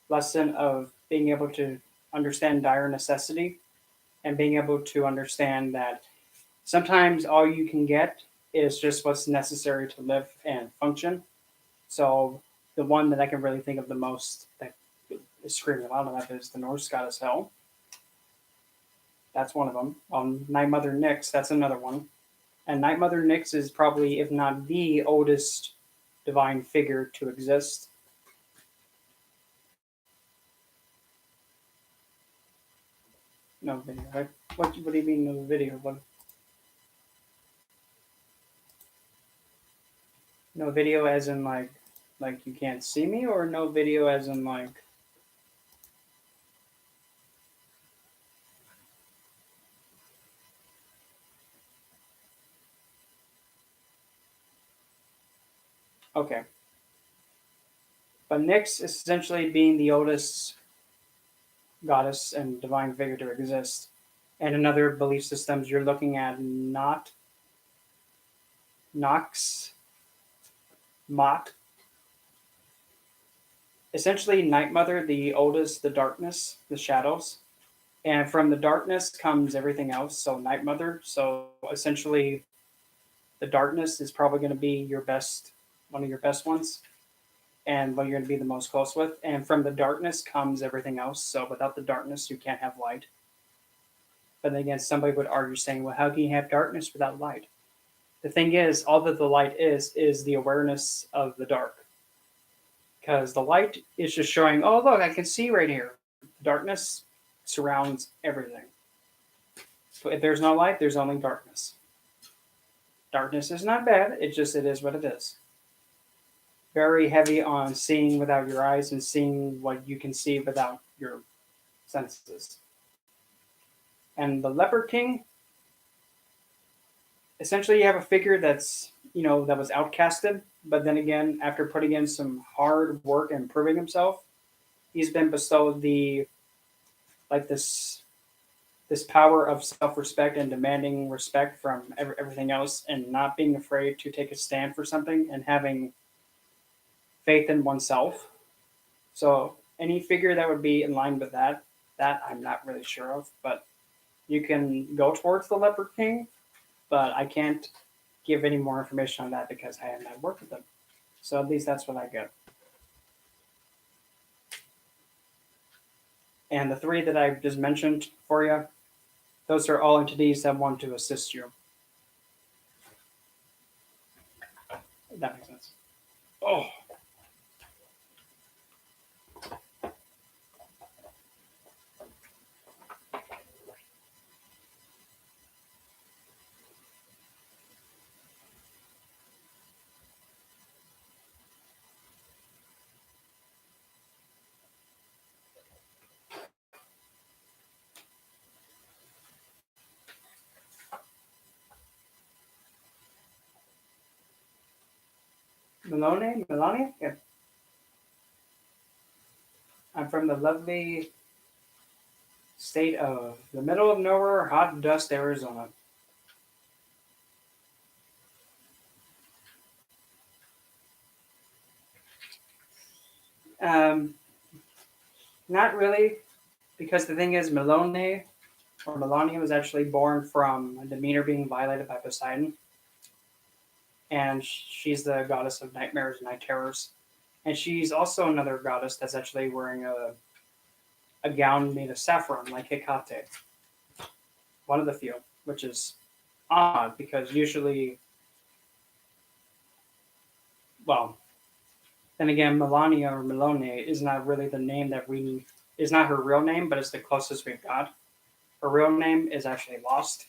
lesson of being able to understand dire necessity and being able to understand that sometimes all you can get is just what's necessary to live and function. So the one that I can really think of the most that is screaming loud enough is the Norse goddess Hel. That's one of them. Night Mother Nyx, that's another one. And Night Mother Nyx is probably, if not the oldest divine figure to exist. No video, right? What do you mean no video? What? No video as in like you can't see me, or no video as in like okay. But Nyx is essentially being the oldest goddess and divine figure to exist. And in other belief systems, you're looking at not Nox, Mot. Essentially, Night Mother, the oldest, the darkness, the shadows. And from the darkness comes everything else. So, Night Mother. So, essentially, the darkness is probably going to be your best, one of your best ones, and what you're going to be the most close with. And from the darkness comes everything else. So, without the darkness, you can't have light. But then again, somebody would argue saying, well, how can you have darkness without light? The thing is, all that the light is the awareness of the dark. Because the light is just showing, oh, look, I can see right here. Darkness surrounds everything. So if there's no light, there's only darkness. Darkness is not bad, it is what it is. Very heavy on seeing without your eyes and seeing what you can see without your senses. And the Leopard King, essentially you have a figure that's, that was outcasted, but then again, after putting in some hard work and proving himself, he's been bestowed this power of self-respect and demanding respect from everything else, and not being afraid to take a stand for something and having faith in oneself. So any figure that would be in line with that I'm not really sure of, but you can go towards the Leopard King, but I can't give any more information on that because I have not worked with them. So at least that's what I get. And the three that I've just mentioned for you, those are all entities that want to assist you. If that makes sense. Oh. Melania? Yeah. I'm from the lovely state of the middle of nowhere, hot dust, Arizona. Um, Not really, because the thing is, Melania was actually born from Demeter being violated by Poseidon, and she's the goddess of nightmares and night terrors. And she's also another goddess that's actually wearing a gown made of saffron, like Hecate. One of the few, which is odd because usually, well, then again, Melania or Melone is not really the name that is not her real name, but it's the closest we've got. Her real name is actually lost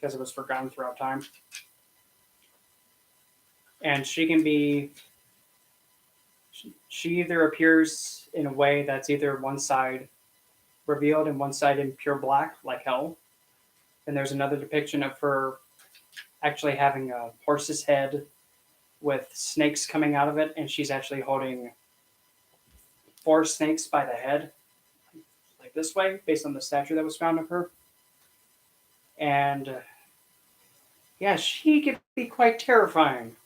because it was forgotten throughout time. And she either appears in a way that's either one side revealed and one side in pure black, like hell. And there's another depiction of her actually having a horse's head with snakes coming out of it, and she's actually holding 4 snakes by the head, like this way, based on the statue that was found of her. And yeah, she can be quite terrifying.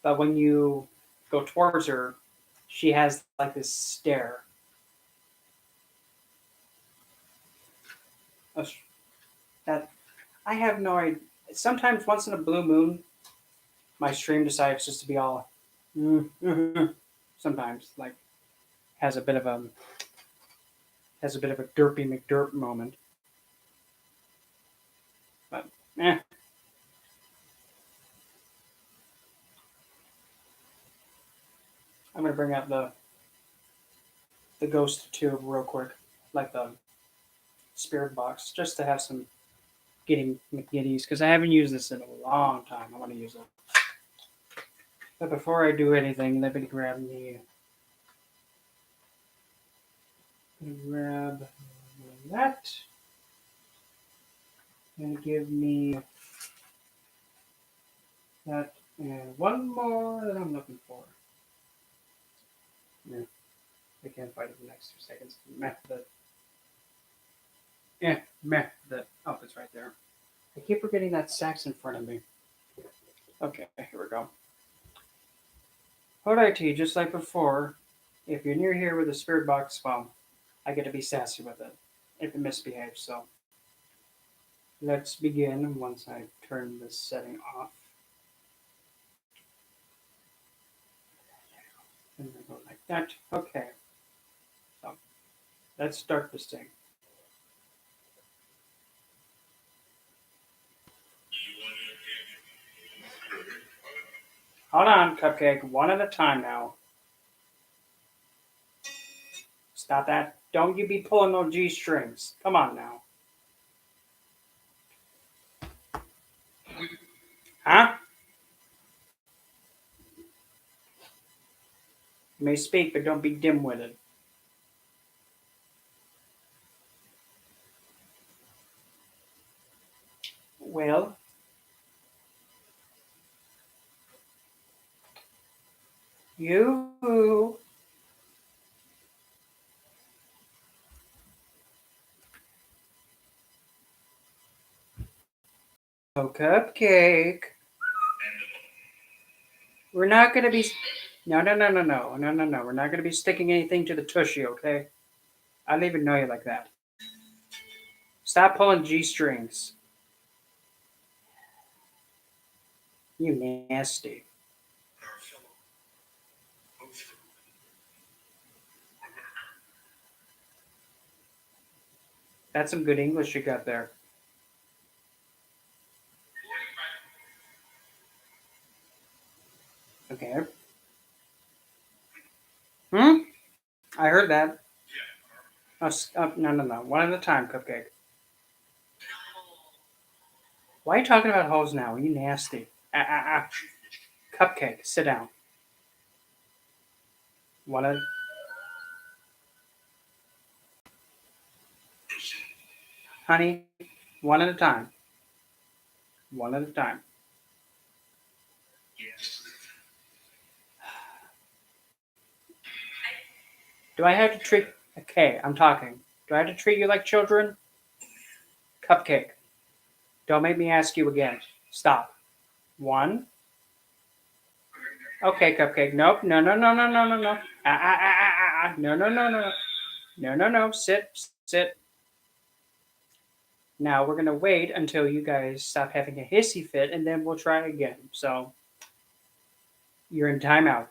But when you go towards her, she has like this stare. That I have no idea. Sometimes, once in a blue moon, my stream decides just to be all. Sometimes, like, has a bit of a derpy McDerp moment. But I'm gonna bring out the ghost tube real quick, like the spirit box, just to have some getting McGiddies, because I haven't used this in a long time. I want to use it. But before I do anything, let me grab that and give me that and one more that I'm looking for. Yeah, I can't find it in the next 2 seconds. Oh, it's right there. I keep forgetting that sax in front of me. Okay, here we go. Alright, just like before, if you're near here with a spirit box, well, I get to be sassy with it if it misbehaves. So let's begin once I turn this setting off. And then go like that. Okay. So let's start this thing. Hold on, Cupcake. One at a time now. Stop that. Don't you be pulling those G strings. Come on now. Huh? You may speak, but don't be dim-witted. Well, you. Oh, Cupcake. We're not going to be. No, no, no, no, no, no, no, no. We're not going to be sticking anything to the tushy, okay? I don't even know you like that. Stop pulling G strings. You nasty. That's some good English you got there. Okay. Hmm? I heard that. Oh, no, no, no. One at a time, Cupcake. Why are you talking about hoes now? You nasty. Cupcake, sit down. One at. Honey, one at a time. One at a time. Do I have to treat. Okay, I'm talking. Do I have to treat you like children? Cupcake. Don't make me ask you again. Stop. One. Okay, Cupcake. Nope. No, no, no, no, no, no, no. No, no, no, no. No, no, no. Sit. Sit. Now we're going to wait until you guys stop having a hissy fit and then we'll try again. So you're in timeout.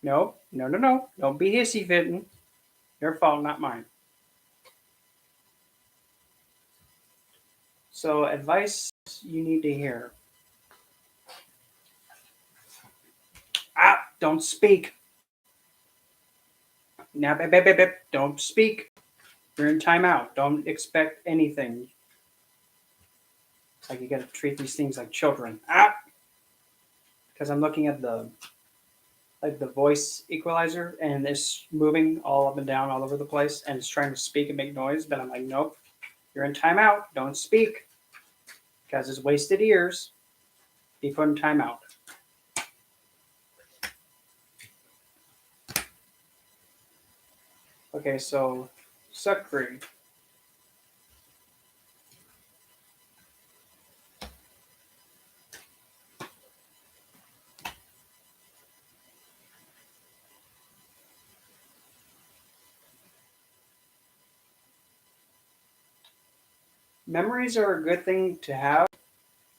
Nope. No, no, no. Don't be hissy fitting. Your fault, not mine. So, advice you need to hear. Don't speak. Now, don't speak. You're in timeout. Don't expect anything. It's like you got to treat these things like children. Because I'm looking at the voice equalizer and it's moving all up and down all over the place and it's trying to speak and make noise, but I'm like, nope. You're in timeout. Don't speak. Because it's wasted ears. Be put in timeout. Okay, so Sukri. Memories are a good thing to have,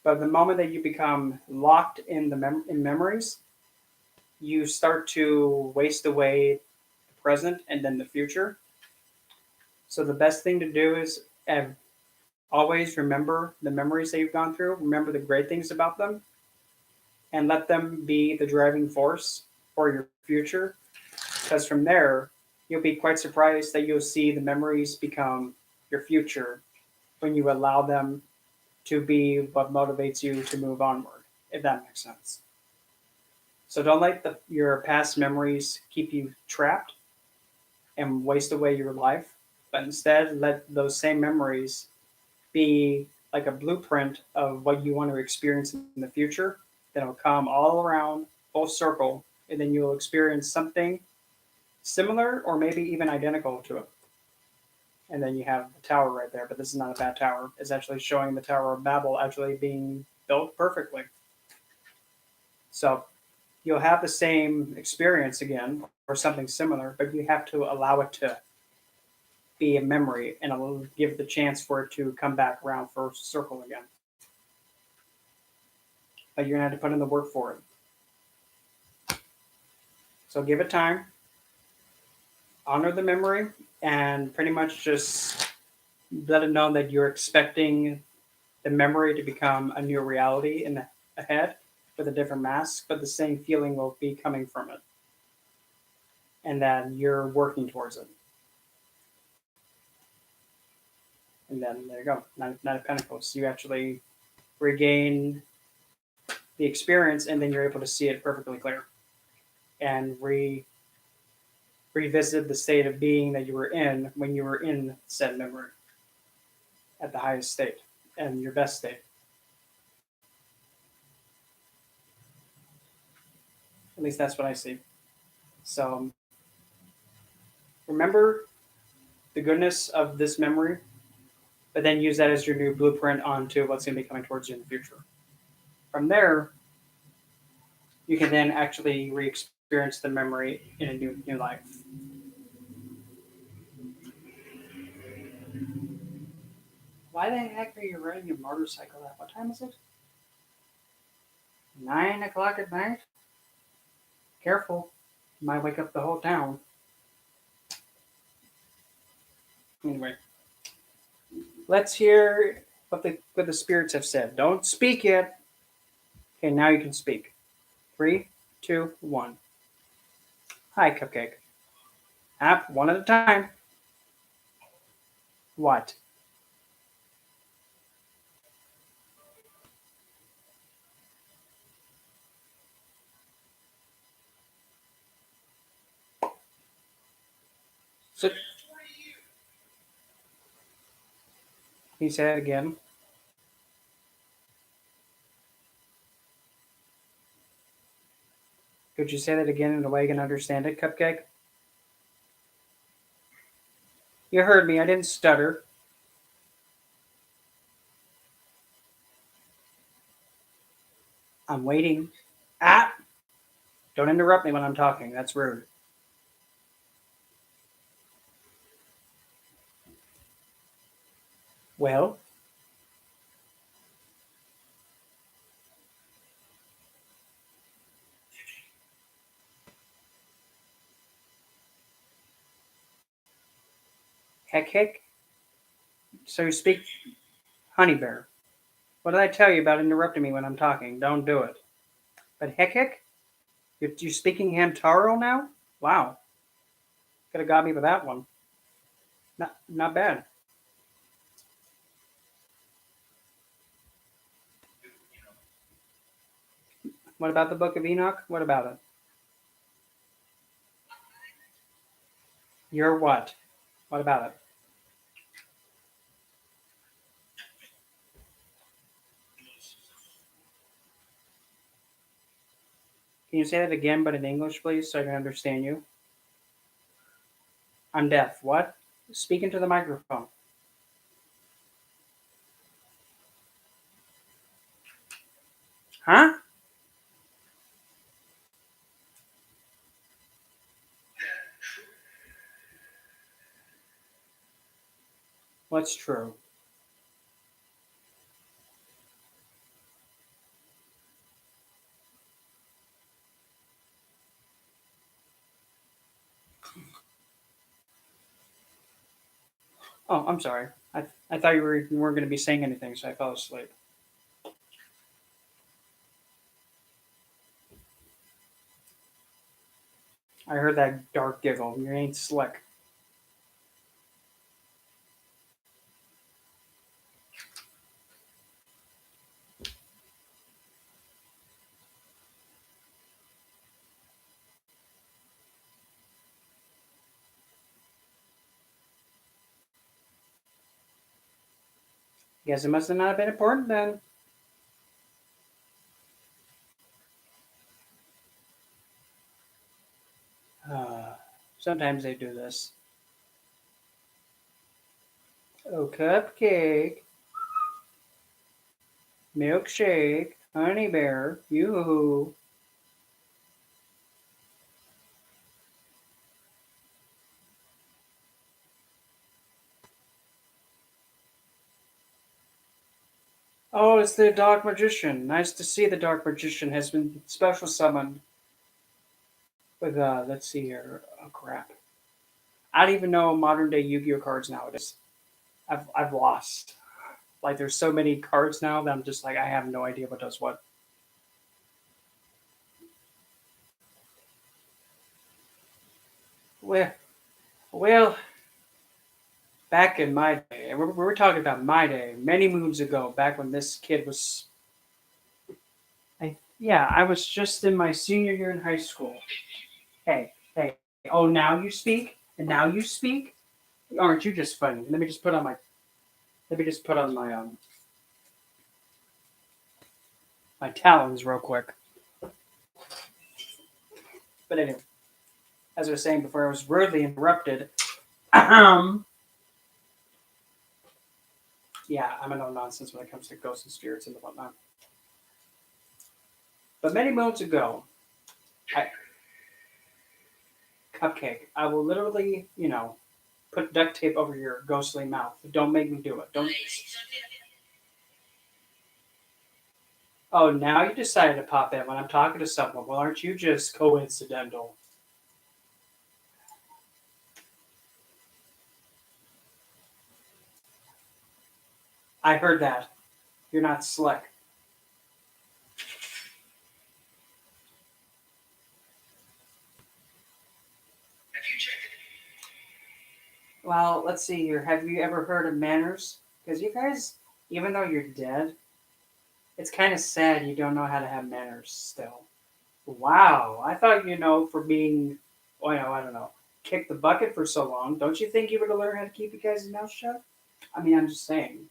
but the moment that you become locked in in memories, you start to waste away the present and then the future. So the best thing to do is always remember the memories that you've gone through, remember the great things about them, and let them be the driving force for your future. Because from there, you'll be quite surprised that you'll see the memories become your future when you allow them to be what motivates you to move onward, if that makes sense. So don't let your past memories keep you trapped and waste away your life, but instead let those same memories be like a blueprint of what you want to experience in the future. That'll come all around, full circle, and then you'll experience something similar or maybe even identical to it. And then you have the tower right there, but this is not a bad tower. It's actually showing the Tower of Babel actually being built perfectly. So you'll have the same experience again or something similar, but you have to allow it to be a memory and it'll give the chance for it to come back around for circle again. But you're going to have to put in the work for it. So give it time, honor the memory, and pretty much just let it know that you're expecting the memory to become a new reality in the ahead. with a different mask, but the same feeling will be coming from it, and that you're working towards it. And then there you go, Nine of Pentacles. You actually regain the experience, and then you're able to see it perfectly clear, and revisit the state of being that you were in when you were in said memory at the highest state and your best state. At least that's what I see. So remember the goodness of this memory, but then use that as your new blueprint onto what's going to be coming towards you in the future. From there, you can then actually re-experience the memory in a new life. Why the heck are you riding your motorcycle at? What time is it? 9 o'clock at night? Careful. You might wake up the whole town. Anyway, let's hear what the spirits have said. Don't speak yet. Okay, now you can speak. 3, 2, 1. Hi, Cupcake. App, one at a time. What? So, can you say that again? Could you say that again in a way I can understand it, Cupcake? You heard me. I didn't stutter. I'm waiting. Ah! Don't interrupt me when I'm talking. That's rude. Well, heck. So you speak honey bear. What did I tell you about interrupting me when I'm talking? Don't do it. But heck, you're speaking Hamtaro now? Wow. Could have got me with that one. Not bad. What about the Book of Enoch? What about it? You're what? What about it? Can you say that again, but in English, please, so I can understand you? I'm deaf. What? Speak into the microphone. Huh? What's true? Oh, I'm sorry. I thought you weren't going to be saying anything, so I fell asleep. I heard that dark giggle. You ain't slick. Guess it must have not been important then. Sometimes they do this. Oh, cupcake, milkshake, honey bear, yoo-hoo. Oh, it's the Dark Magician. Nice to see the Dark Magician has been special summoned with, let's see here. Oh, crap. I don't even know modern day Yu-Gi-Oh cards nowadays. I've lost. Like, there's so many cards now that I'm just like, I have no idea what does what. Well, well, back in my day, and we're talking about my day, many moons ago, back when this kid was, yeah, I was just in my senior year in high school. Hey, hey, oh, now you speak, and now you speak. Aren't you just funny? Let me just put on my talons real quick. But anyway, as I was saying before, I was rudely interrupted. Yeah, I'm a no nonsense when it comes to ghosts and spirits and whatnot. But many moons ago, I, Cupcake, I will literally, put duct tape over your ghostly mouth. Don't make me do it. Don't. Oh, now you decided to pop in when I'm talking to someone. Well, aren't you just coincidental? I heard that. You're not slick. Well, let's see here. Have you ever heard of manners? Because you guys, even though you're dead, it's kind of sad you don't know how to have manners still. Wow, I thought for being, I don't know, kicked the bucket for so long. Don't you think you would have learned how to keep your guys' mouth shut? I mean, I'm just saying.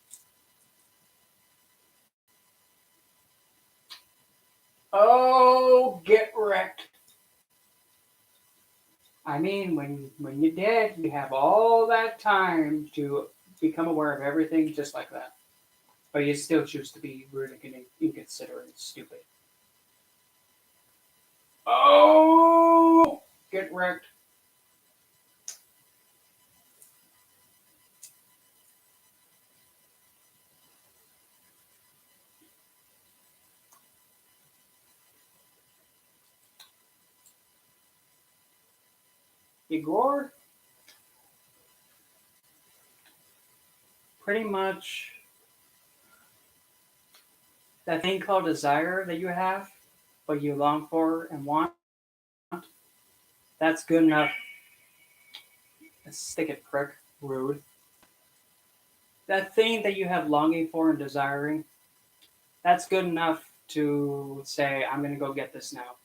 Oh, get wrecked. I mean, when you're dead, you have all that time to become aware of everything just like that. But you still choose to be rude and inconsiderate and stupid. Oh, get wrecked. Igor, pretty much that thing called desire that you have, what you long for and want, that's good enough. Stick it, prick. Rude. That thing that you have longing for and desiring, that's good enough to say, I'm going to go get this now.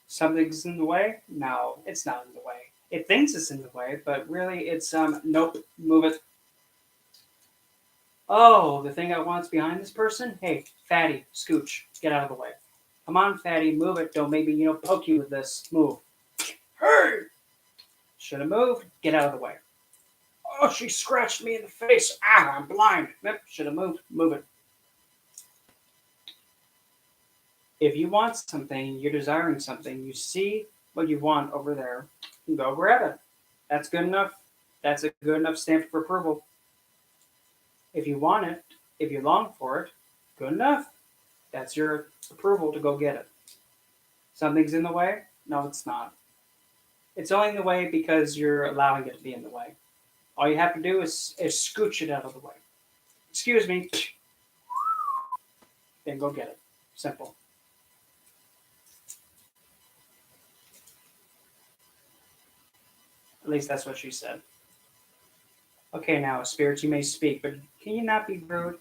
Something's in the way? No, it's not in the way. It thinks it's in the way, but really it's, nope, move it. Oh, the thing I want's behind this person? Hey, fatty, scooch, get out of the way. Come on, fatty, move it. Don't make me, poke you with this. Move. Hey! Should have moved. Get out of the way. Oh, she scratched me in the face. Ah, I'm blind. Yep, should have moved. Move it. If you want something, you're desiring something, you see what you want over there, go grab it. That's good enough. That's a good enough stamp of approval. If you want it, if you long for it, good enough. That's your approval to go get it. Something's in the way? No, it's not. It's only in the way because you're allowing it to be in the way. All you have to do is scooch it out of the way. Excuse me. Then go get it. Simple. At least that's what she said. Okay, now, spirits, you may speak, but can you not be rude?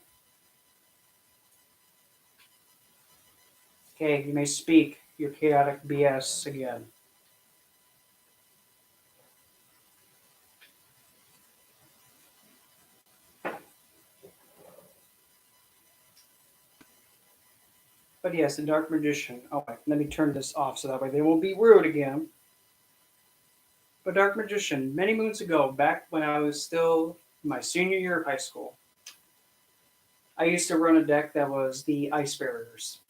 Okay, you may speak your chaotic BS again. But yes, the Dark Magician. Oh, wait, let me turn this off so that way they won't be rude again. But Dark Magician, many moons ago, back when I was still in my senior year of high school, I used to run a deck that was the Ice Barriers.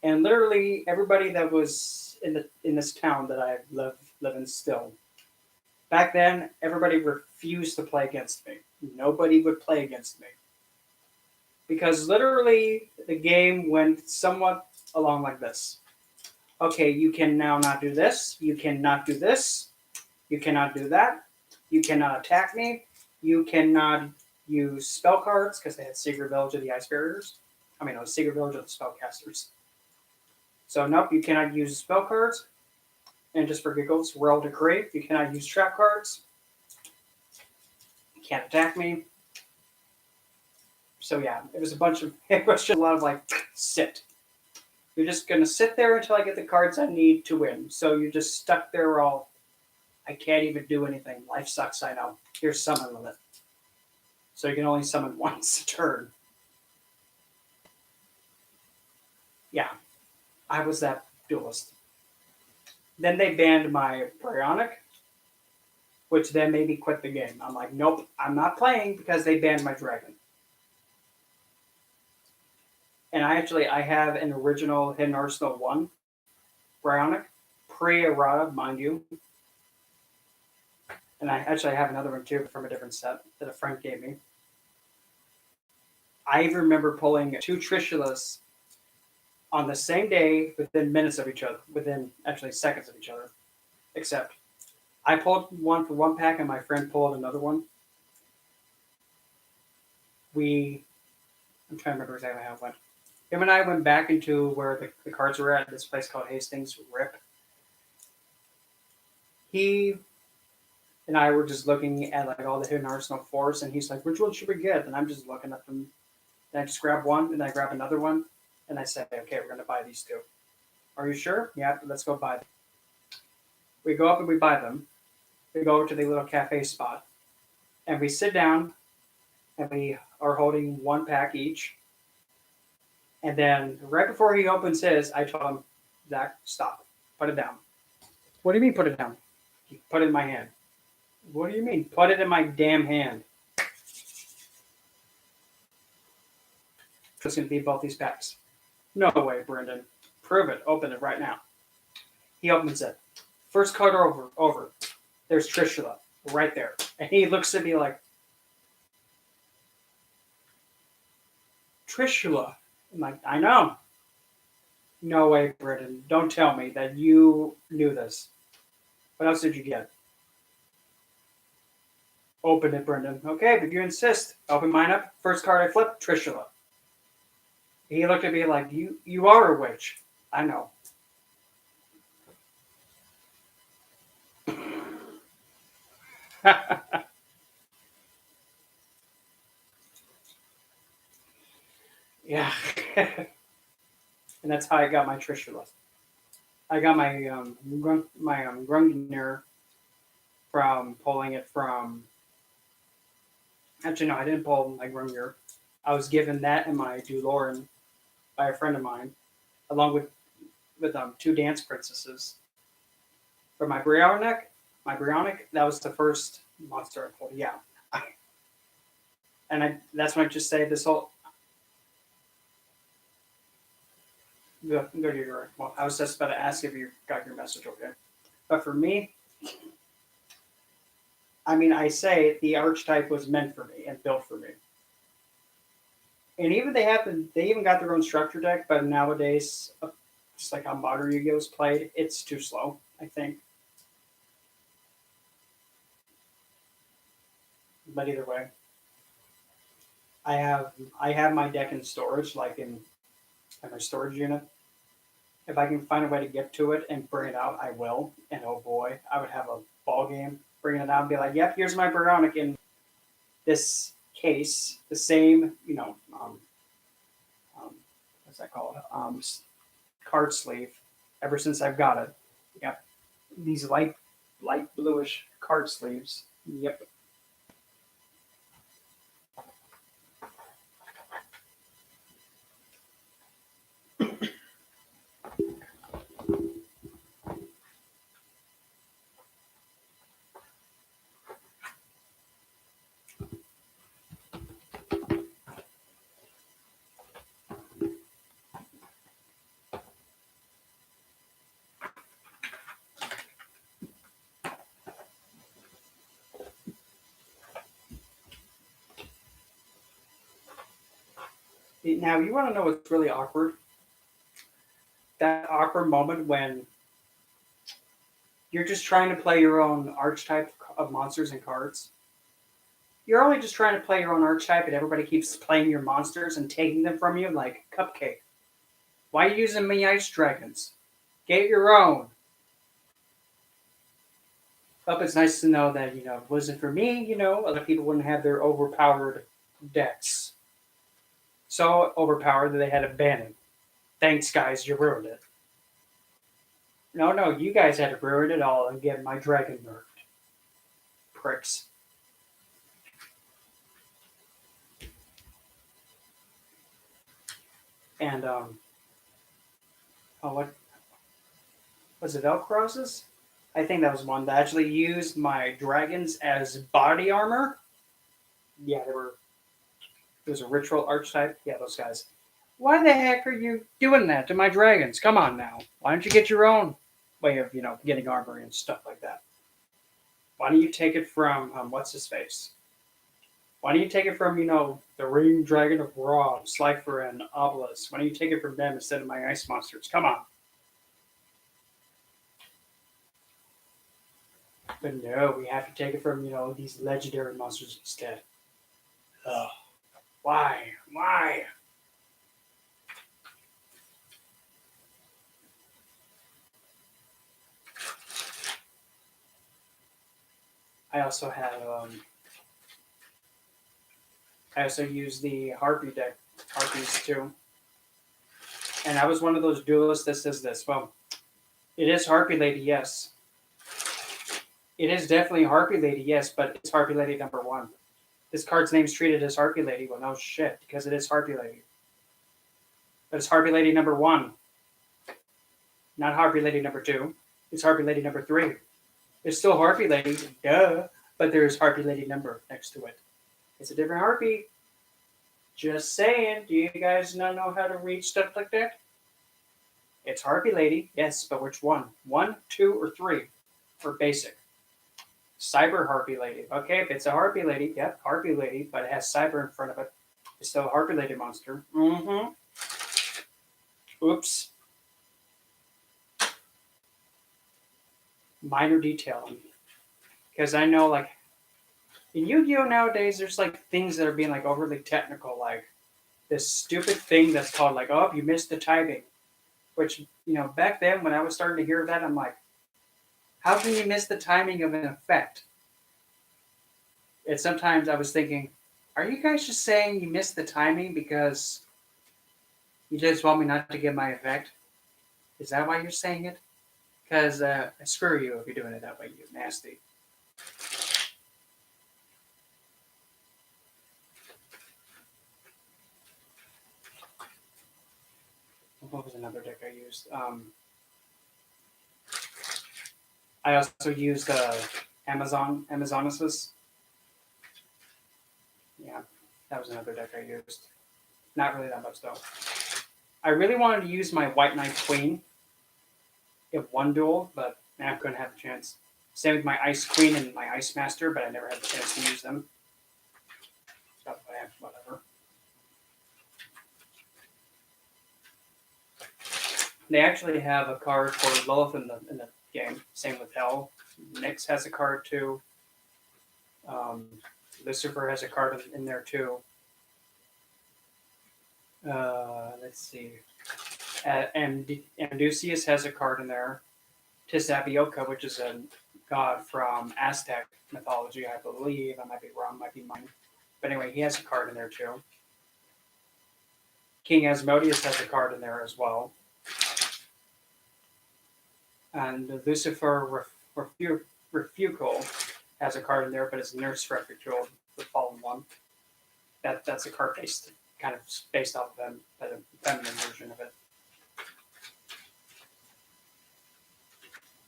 And literally everybody that was in this town that I live in still. Back then, everybody refused to play against me. Nobody would play against me. Because literally the game went somewhat along like this. Okay, you can now not do this. You cannot do this. You cannot do that. You cannot attack me. You cannot use spell cards because they had Secret Village of the Ice Barriers. I mean, it was Secret Village of the Spellcasters. So nope, you cannot use spell cards. And just for giggles, roll to create. You cannot use trap cards. You can't attack me. So yeah, it was it was just a lot of like, sit. You're just going to sit there until I get the cards I need to win. So you're just stuck there all, I can't even do anything. Life sucks, I know. Here's summon limit. So you can only summon once a turn. Yeah, I was that duelist. Then they banned my Bryonic, which then made me quit the game. I'm like, nope, I'm not playing because they banned my dragon. And I have an original Hidden Arsenal 1 Bryonic, pre-errata, mind you. And I have another one too from a different set that a friend gave me. I remember pulling 2 Trishulas on the same day within minutes of each other, within actually seconds of each other. Except I pulled one for one pack and my friend pulled another one. I'm trying to remember exactly how it went. Him and I went back into where the cards were at this place called Hastings, RIP. He and I were just looking at like all the Hidden Arsenal 4s, and he's like, which one should we get? And I'm just looking at them. And I just grab one, and I grab another one, and I say, okay, we're going to buy these 2. Are you sure? Yeah, let's go buy them. We go up and we buy them. We go over to the little cafe spot, and we sit down, and we are holding 1 pack each. And then right before he opens his, I told him, Zach, stop. Put it down. What do you mean put it down? He put it in my hand. What do you mean? Put it in my damn hand. Just going to be both these packs. No way, Brendan. Prove it. Open it right now. He opens it. First card over. There's Trishula right there. And he looks at me like, Trishula. I'm like, I know. No way, Brendan. Don't tell me that you knew this. What else did you get? Open it, Brendan. Okay, but you insist. Open mine up. First card I flip, Trishula. He looked at me like, you are a witch. I know. Yeah. And that's how I got my Trishula. I got my Grungner from pulling it from. Actually, no, I didn't pull my Grungner. I was given that and my Duloran by a friend of mine, along with 2 dance princesses. For my Bryonic, that was the first monster I pulled. Yeah, that's when I just say this whole. Go to your. Well, I was just about to ask if you got your message okay, but for me, I mean, I say the archetype was meant for me and built for me. And even they even got their own structure deck, but nowadays, just like how modern Yu-Gi-Oh is played, it's too slow, I think. But either way, I have my deck in storage, like in my storage unit. If I can find a way to get to it and bring it out, I will. And oh boy, I would have a ball game bringing it out and be like, "Yep, here's my Bryonic in this case, the same, what's that called? Card sleeve. Ever since I've got it, yep, these light bluish card sleeves. Yep." Now, you want to know what's really awkward? That awkward moment when you're just trying to play your own archetype of monsters and cards. You're only just trying to play your own archetype, and everybody keeps playing your monsters and taking them from you like cupcake. Why are you using me ice dragons? Get your own. Well, it's nice to know that, if it wasn't for me, other people wouldn't have their overpowered decks. So overpowered that they had to ban it. Thanks, guys, you ruined it. No, you guys had to ruin it all and get my dragon nerfed. Pricks. And, what was it, Velcroses? I think that was one that actually used my dragons as body armor. Yeah, it was a ritual archetype. Yeah, those guys. Why the heck are you doing that to my dragons? Come on now. Why don't you get your own way of, getting armor and stuff like that? Why don't you take it from, what's his face? Why don't you take it from, the Ring Dragon of Ra, Slifer, and Obelisk? Why don't you take it from them instead of my ice monsters? Come on. But no, we have to take it from, these legendary monsters instead. Ugh. Why? Why? I also had, I also used the Harpy deck, Harpies too. And I was one of those duelists that says this. Well, it is Harpy Lady, yes. It is definitely Harpy Lady, yes, but it's Harpy Lady number 1. This card's name's treated as Harpy Lady. Well, no shit, because it is Harpy Lady. But it's Harpy Lady number 1. Not Harpy Lady number 2. It's Harpy Lady number 3. It's still Harpy Lady, duh, but there's Harpy Lady number next to it. It's a different Harpy. Just saying, do you guys not know how to read stuff like that? It's Harpy Lady, yes, but which one? 1, 2, or 3? For basic. Cyber Harpy Lady. Okay, if it's a Harpy Lady, yep, Harpy Lady, but it has Cyber in front of it. It's still a Harpy Lady monster. Mm-hmm. Oops. Minor detailing. Because I know, like, in Yu-Gi-Oh! Nowadays, there's, like, things that are being, like, overly technical, like this stupid thing that's called, like, oh, you missed the timing. Which, back then, when I was starting to hear that, I'm like, how can you miss the timing of an effect? And sometimes I was thinking, are you guys just saying you missed the timing because you just want me not to get my effect? Is that why you're saying it? Because screw you if you're doing it that way, you nasty. What was another deck I used? I also used Amazonesses. Yeah, that was another deck I used. Not really that much, though. I really wanted to use my White Knight Queen in one duel, but I couldn't have a chance. Same with my Ice Queen and my Ice Master, but I never had the chance to use them. So, whatever. They actually have a card for Lilith in the game. Same with Hell. Nyx has a card too. Lucifer has a card in there too. Let's see. Amdusius has a card in there. Tisabioka, which is a god from Aztec mythology, I believe. I might be wrong, might be mine. But anyway, he has a card in there too. King Asmodeus has a card in there as well. And Lucifer Refucal has a card in there, but it's Nurse Refucal, the fallen one. That's a card kind of based off of them, but a feminine version of it.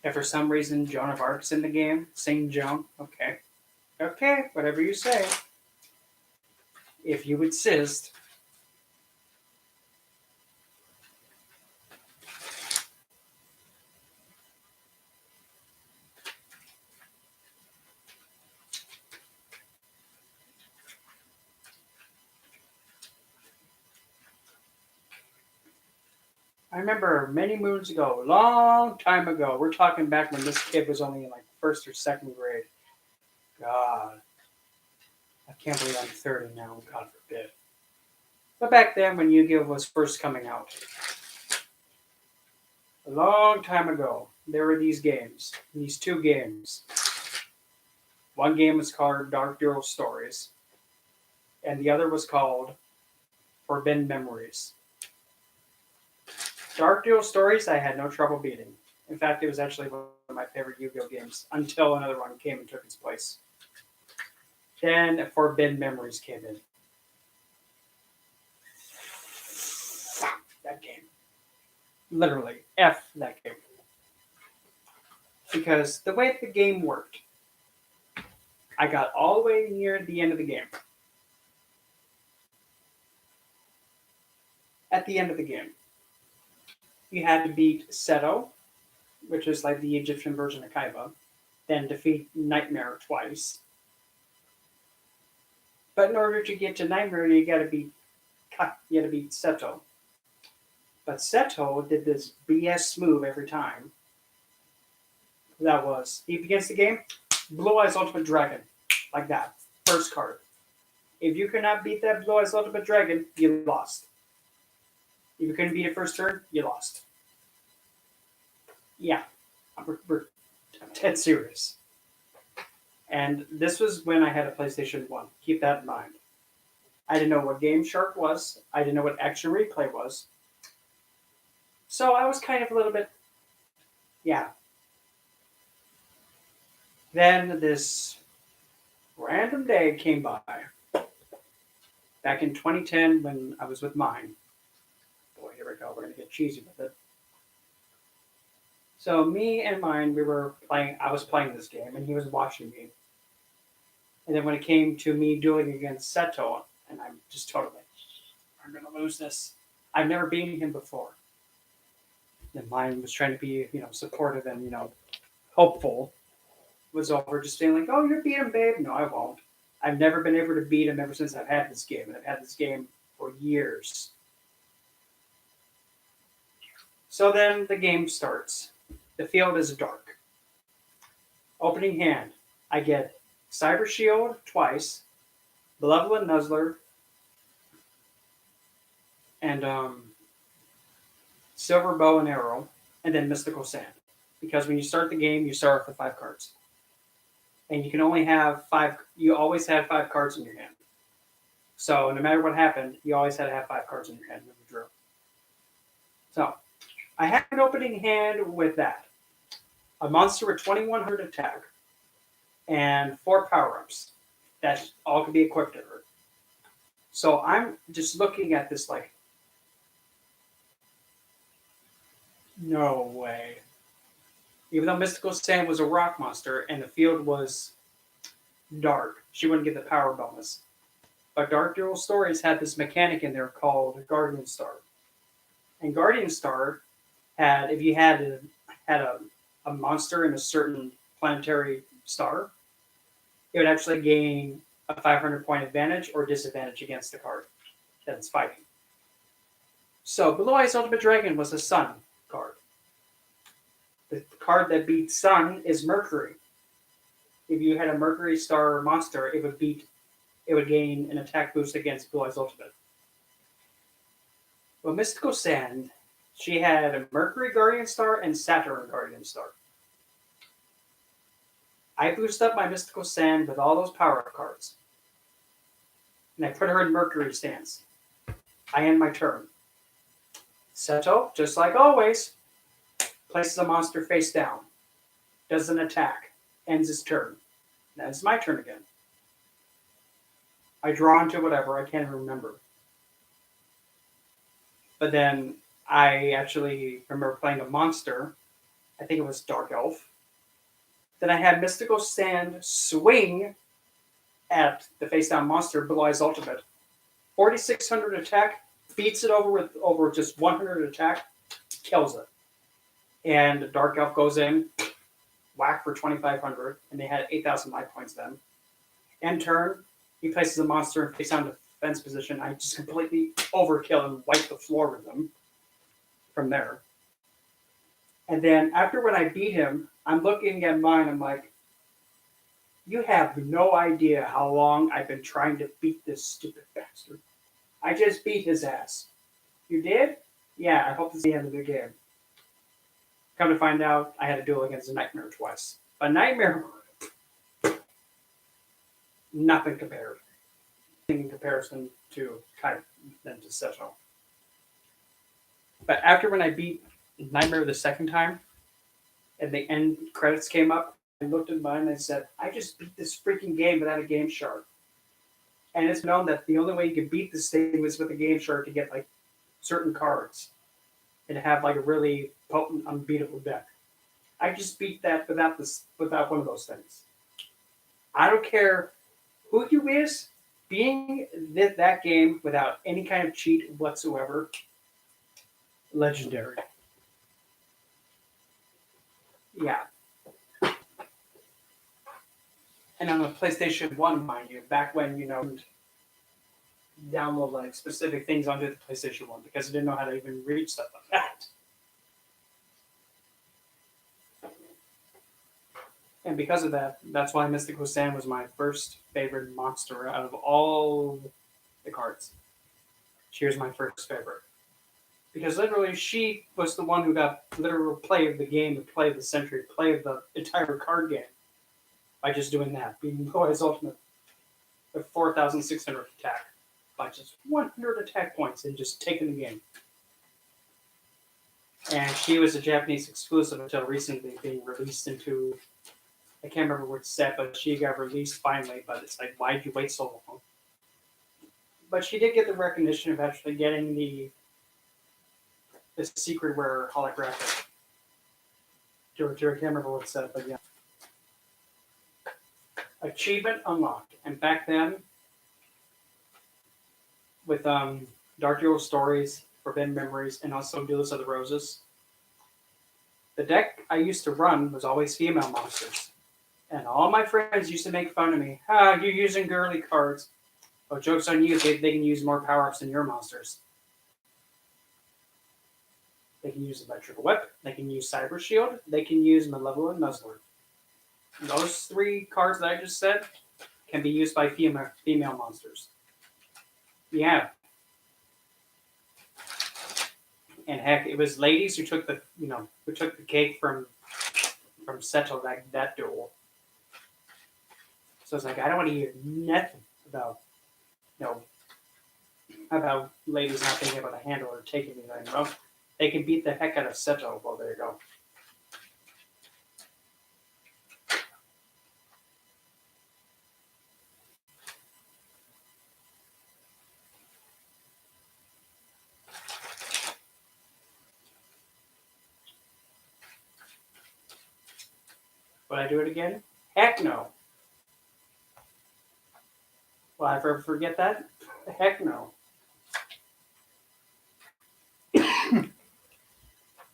If for some reason Joan of Arc's in the game, sing Joan. Okay. Okay, whatever you say. If you insist. I remember many moons ago, long time ago, we're talking back when this kid was only in like first or second grade. God. I can't believe I'm 30 now, God forbid. But back then when Yu-Gi-Oh! Was first coming out, a long time ago, there were these games, these two games. One game was called Dark Dual Stories, and the other was called Forbidden Memories. Dark Dual Stories, I had no trouble beating. In fact, it was actually one of my favorite Yu-Gi-Oh games until another one came and took its place. Then Forbidden Memories came in. That game. Literally, F that game. Because the way the game worked, I got all the way near the end of the game. At the end of the game, you had to beat Seto, which is like the Egyptian version of Kaiba, then defeat Nightmare twice. But in order to get to Nightmare, you gotta beat Seto. But Seto did this BS move every time. That was, he begins the game, Blue Eyes Ultimate Dragon. Like that. First card. If you could not beat that Blue Eyes Ultimate Dragon, you lost. If you couldn't beat it first turn, you lost. Yeah. We're dead serious. And this was when I had a PlayStation 1. Keep that in mind. I didn't know what Game Shark was. I didn't know what Action Replay was. So I was kind of a little bit, yeah. Then this random day came by. Back in 2010 when I was with mine. Boy, here we go. We're going to get cheesy with it. So me and mine, I was playing this game and he was watching me. And then when it came to me dueling against Seto, and I'm just totally, I'm going to lose this. I've never beaten him before. And mine was trying to be, supportive and, hopeful. Was over just being like, oh, you're beat him, babe. No, I won't. I've never been able to beat him ever since I've had this game. And I've had this game for years. So then the game starts. The field is dark. Opening hand, I get Cyber Shield twice, Malevolent Nuzzler, and Silver Bow and Arrow, and then Mystical Sand. Because when you start the game, you start off with 5 cards. And you can only have 5, you always had 5 cards in your hand. So no matter what happened, you always had to have 5 cards in your hand when you drew. So I had an opening hand with that. A monster with 2100 attack and 4 power-ups. That all could be equipped to her. So I'm just looking at this like, no way. Even though Mystical Sand was a rock monster and the field was dark, she wouldn't get the power bonus. But Dark Dual Stories had this mechanic in there called Guardian Star. And Guardian Star had, if you had a monster in a certain planetary star, it would actually gain a 500 point advantage or disadvantage against the card that it's fighting. So Blue Eyes Ultimate Dragon was a sun card. The card that beats Sun is Mercury. If you had a Mercury Star monster, it would gain an attack boost against Blue Eyes Ultimate. Well, Mystical Sand, she had a Mercury Guardian Star and Saturn Guardian Star. I boosted up my Mystical Sand with all those power-up cards. And I put her in Mercury stance. I end my turn. Seto, just like always, places a monster face down. Does an attack. Ends his turn. Now it's my turn again. I draw into whatever. I can't remember. But then I actually remember playing a monster. I think it was Dark Elf. Then I had Mystical Sand swing at the face down monster, Blue Eyes Ultimate. 4,600 attack, beats it over just 100 attack, kills it. And Dark Elf goes in, whack for 2,500, and they had 8,000 life points then. End turn, he places a monster in face down defense position. I just completely overkill and wipe the floor with him from there. And then after when I beat him, I'm looking at mine, I'm like, you have no idea how long I've been trying to beat this stupid bastard. I just beat his ass. You did? Yeah, I hope this is the end of the game. Come to find out, I had a duel against a Nightmare twice. But Nightmare, Nothing compared. In comparison to type than to Settle. But after when I beat Nightmare the second time, and the end credits came up, I looked at mine and I said, I just beat this freaking game without a game shard. And it's known that the only way you could beat this thing was with a game shard to get like certain cards and to have like a really potent, unbeatable deck. I just beat that without one of those things. I don't care who you is, being that game without any kind of cheat whatsoever, legendary. Yeah. And on the PlayStation 1, mind you, back when, download like specific things onto the PlayStation 1 because I didn't know how to even read stuff like that. And because of that, that's why Mystical Sand was my first favorite monster out of all the cards. She was my first favorite. Because literally, she was the one who got literal play of the game, the play of the century, play of the entire card game by just doing that, beating Boy's Ultimate with 4,600 attack by just 100 attack points and just taking the game. And she was a Japanese exclusive until recently being released into, I can't remember which set, but she got released finally, but it's like, why'd you wait so long? But she did get the recognition of actually getting the secret rare holographic. I can't remember what it said, but yeah. Achievement unlocked. And back then, with Dark Hero Stories, Forbidden Memories, and also Duelist of the Roses, the deck I used to run was always female monsters. And all my friends used to make fun of me. You're using girly cards. Oh, joke's on you, they can use more power-ups than your monsters. They can use Electrical Whip, they can use Cyber Shield, they can use Malevolent Nuzzler. Those three cards that I just said can be used by female monsters. Yeah. And heck, it was ladies who took the cake from Settle that duel. So it's like I don't want to hear nothing about ladies not being able to handle or take anything. Well, they can beat the heck out of Settle. Well, there you go. Would I do it again? Heck no. Will I ever forget that? Heck no.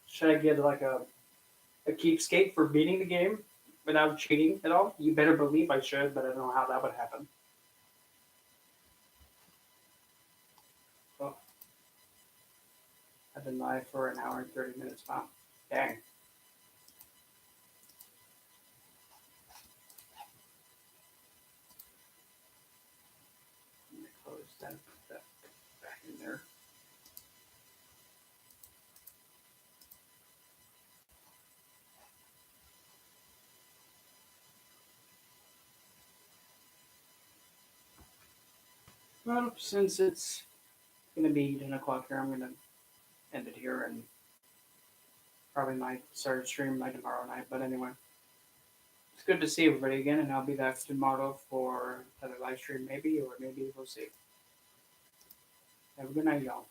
Should I get like a keepsake for beating the game without cheating at all? You better believe I should, but I don't know how that would happen. Oh. I've been live for an hour and 30 minutes. Wow. Dang. Let me close that, put that back in there. Well, since it's going to be 10 o'clock here, I'm going to end it here and probably might start stream by tomorrow night. But anyway, it's good to see everybody again, and I'll be back tomorrow for another live stream maybe, or maybe we'll see. Have a good night, y'all.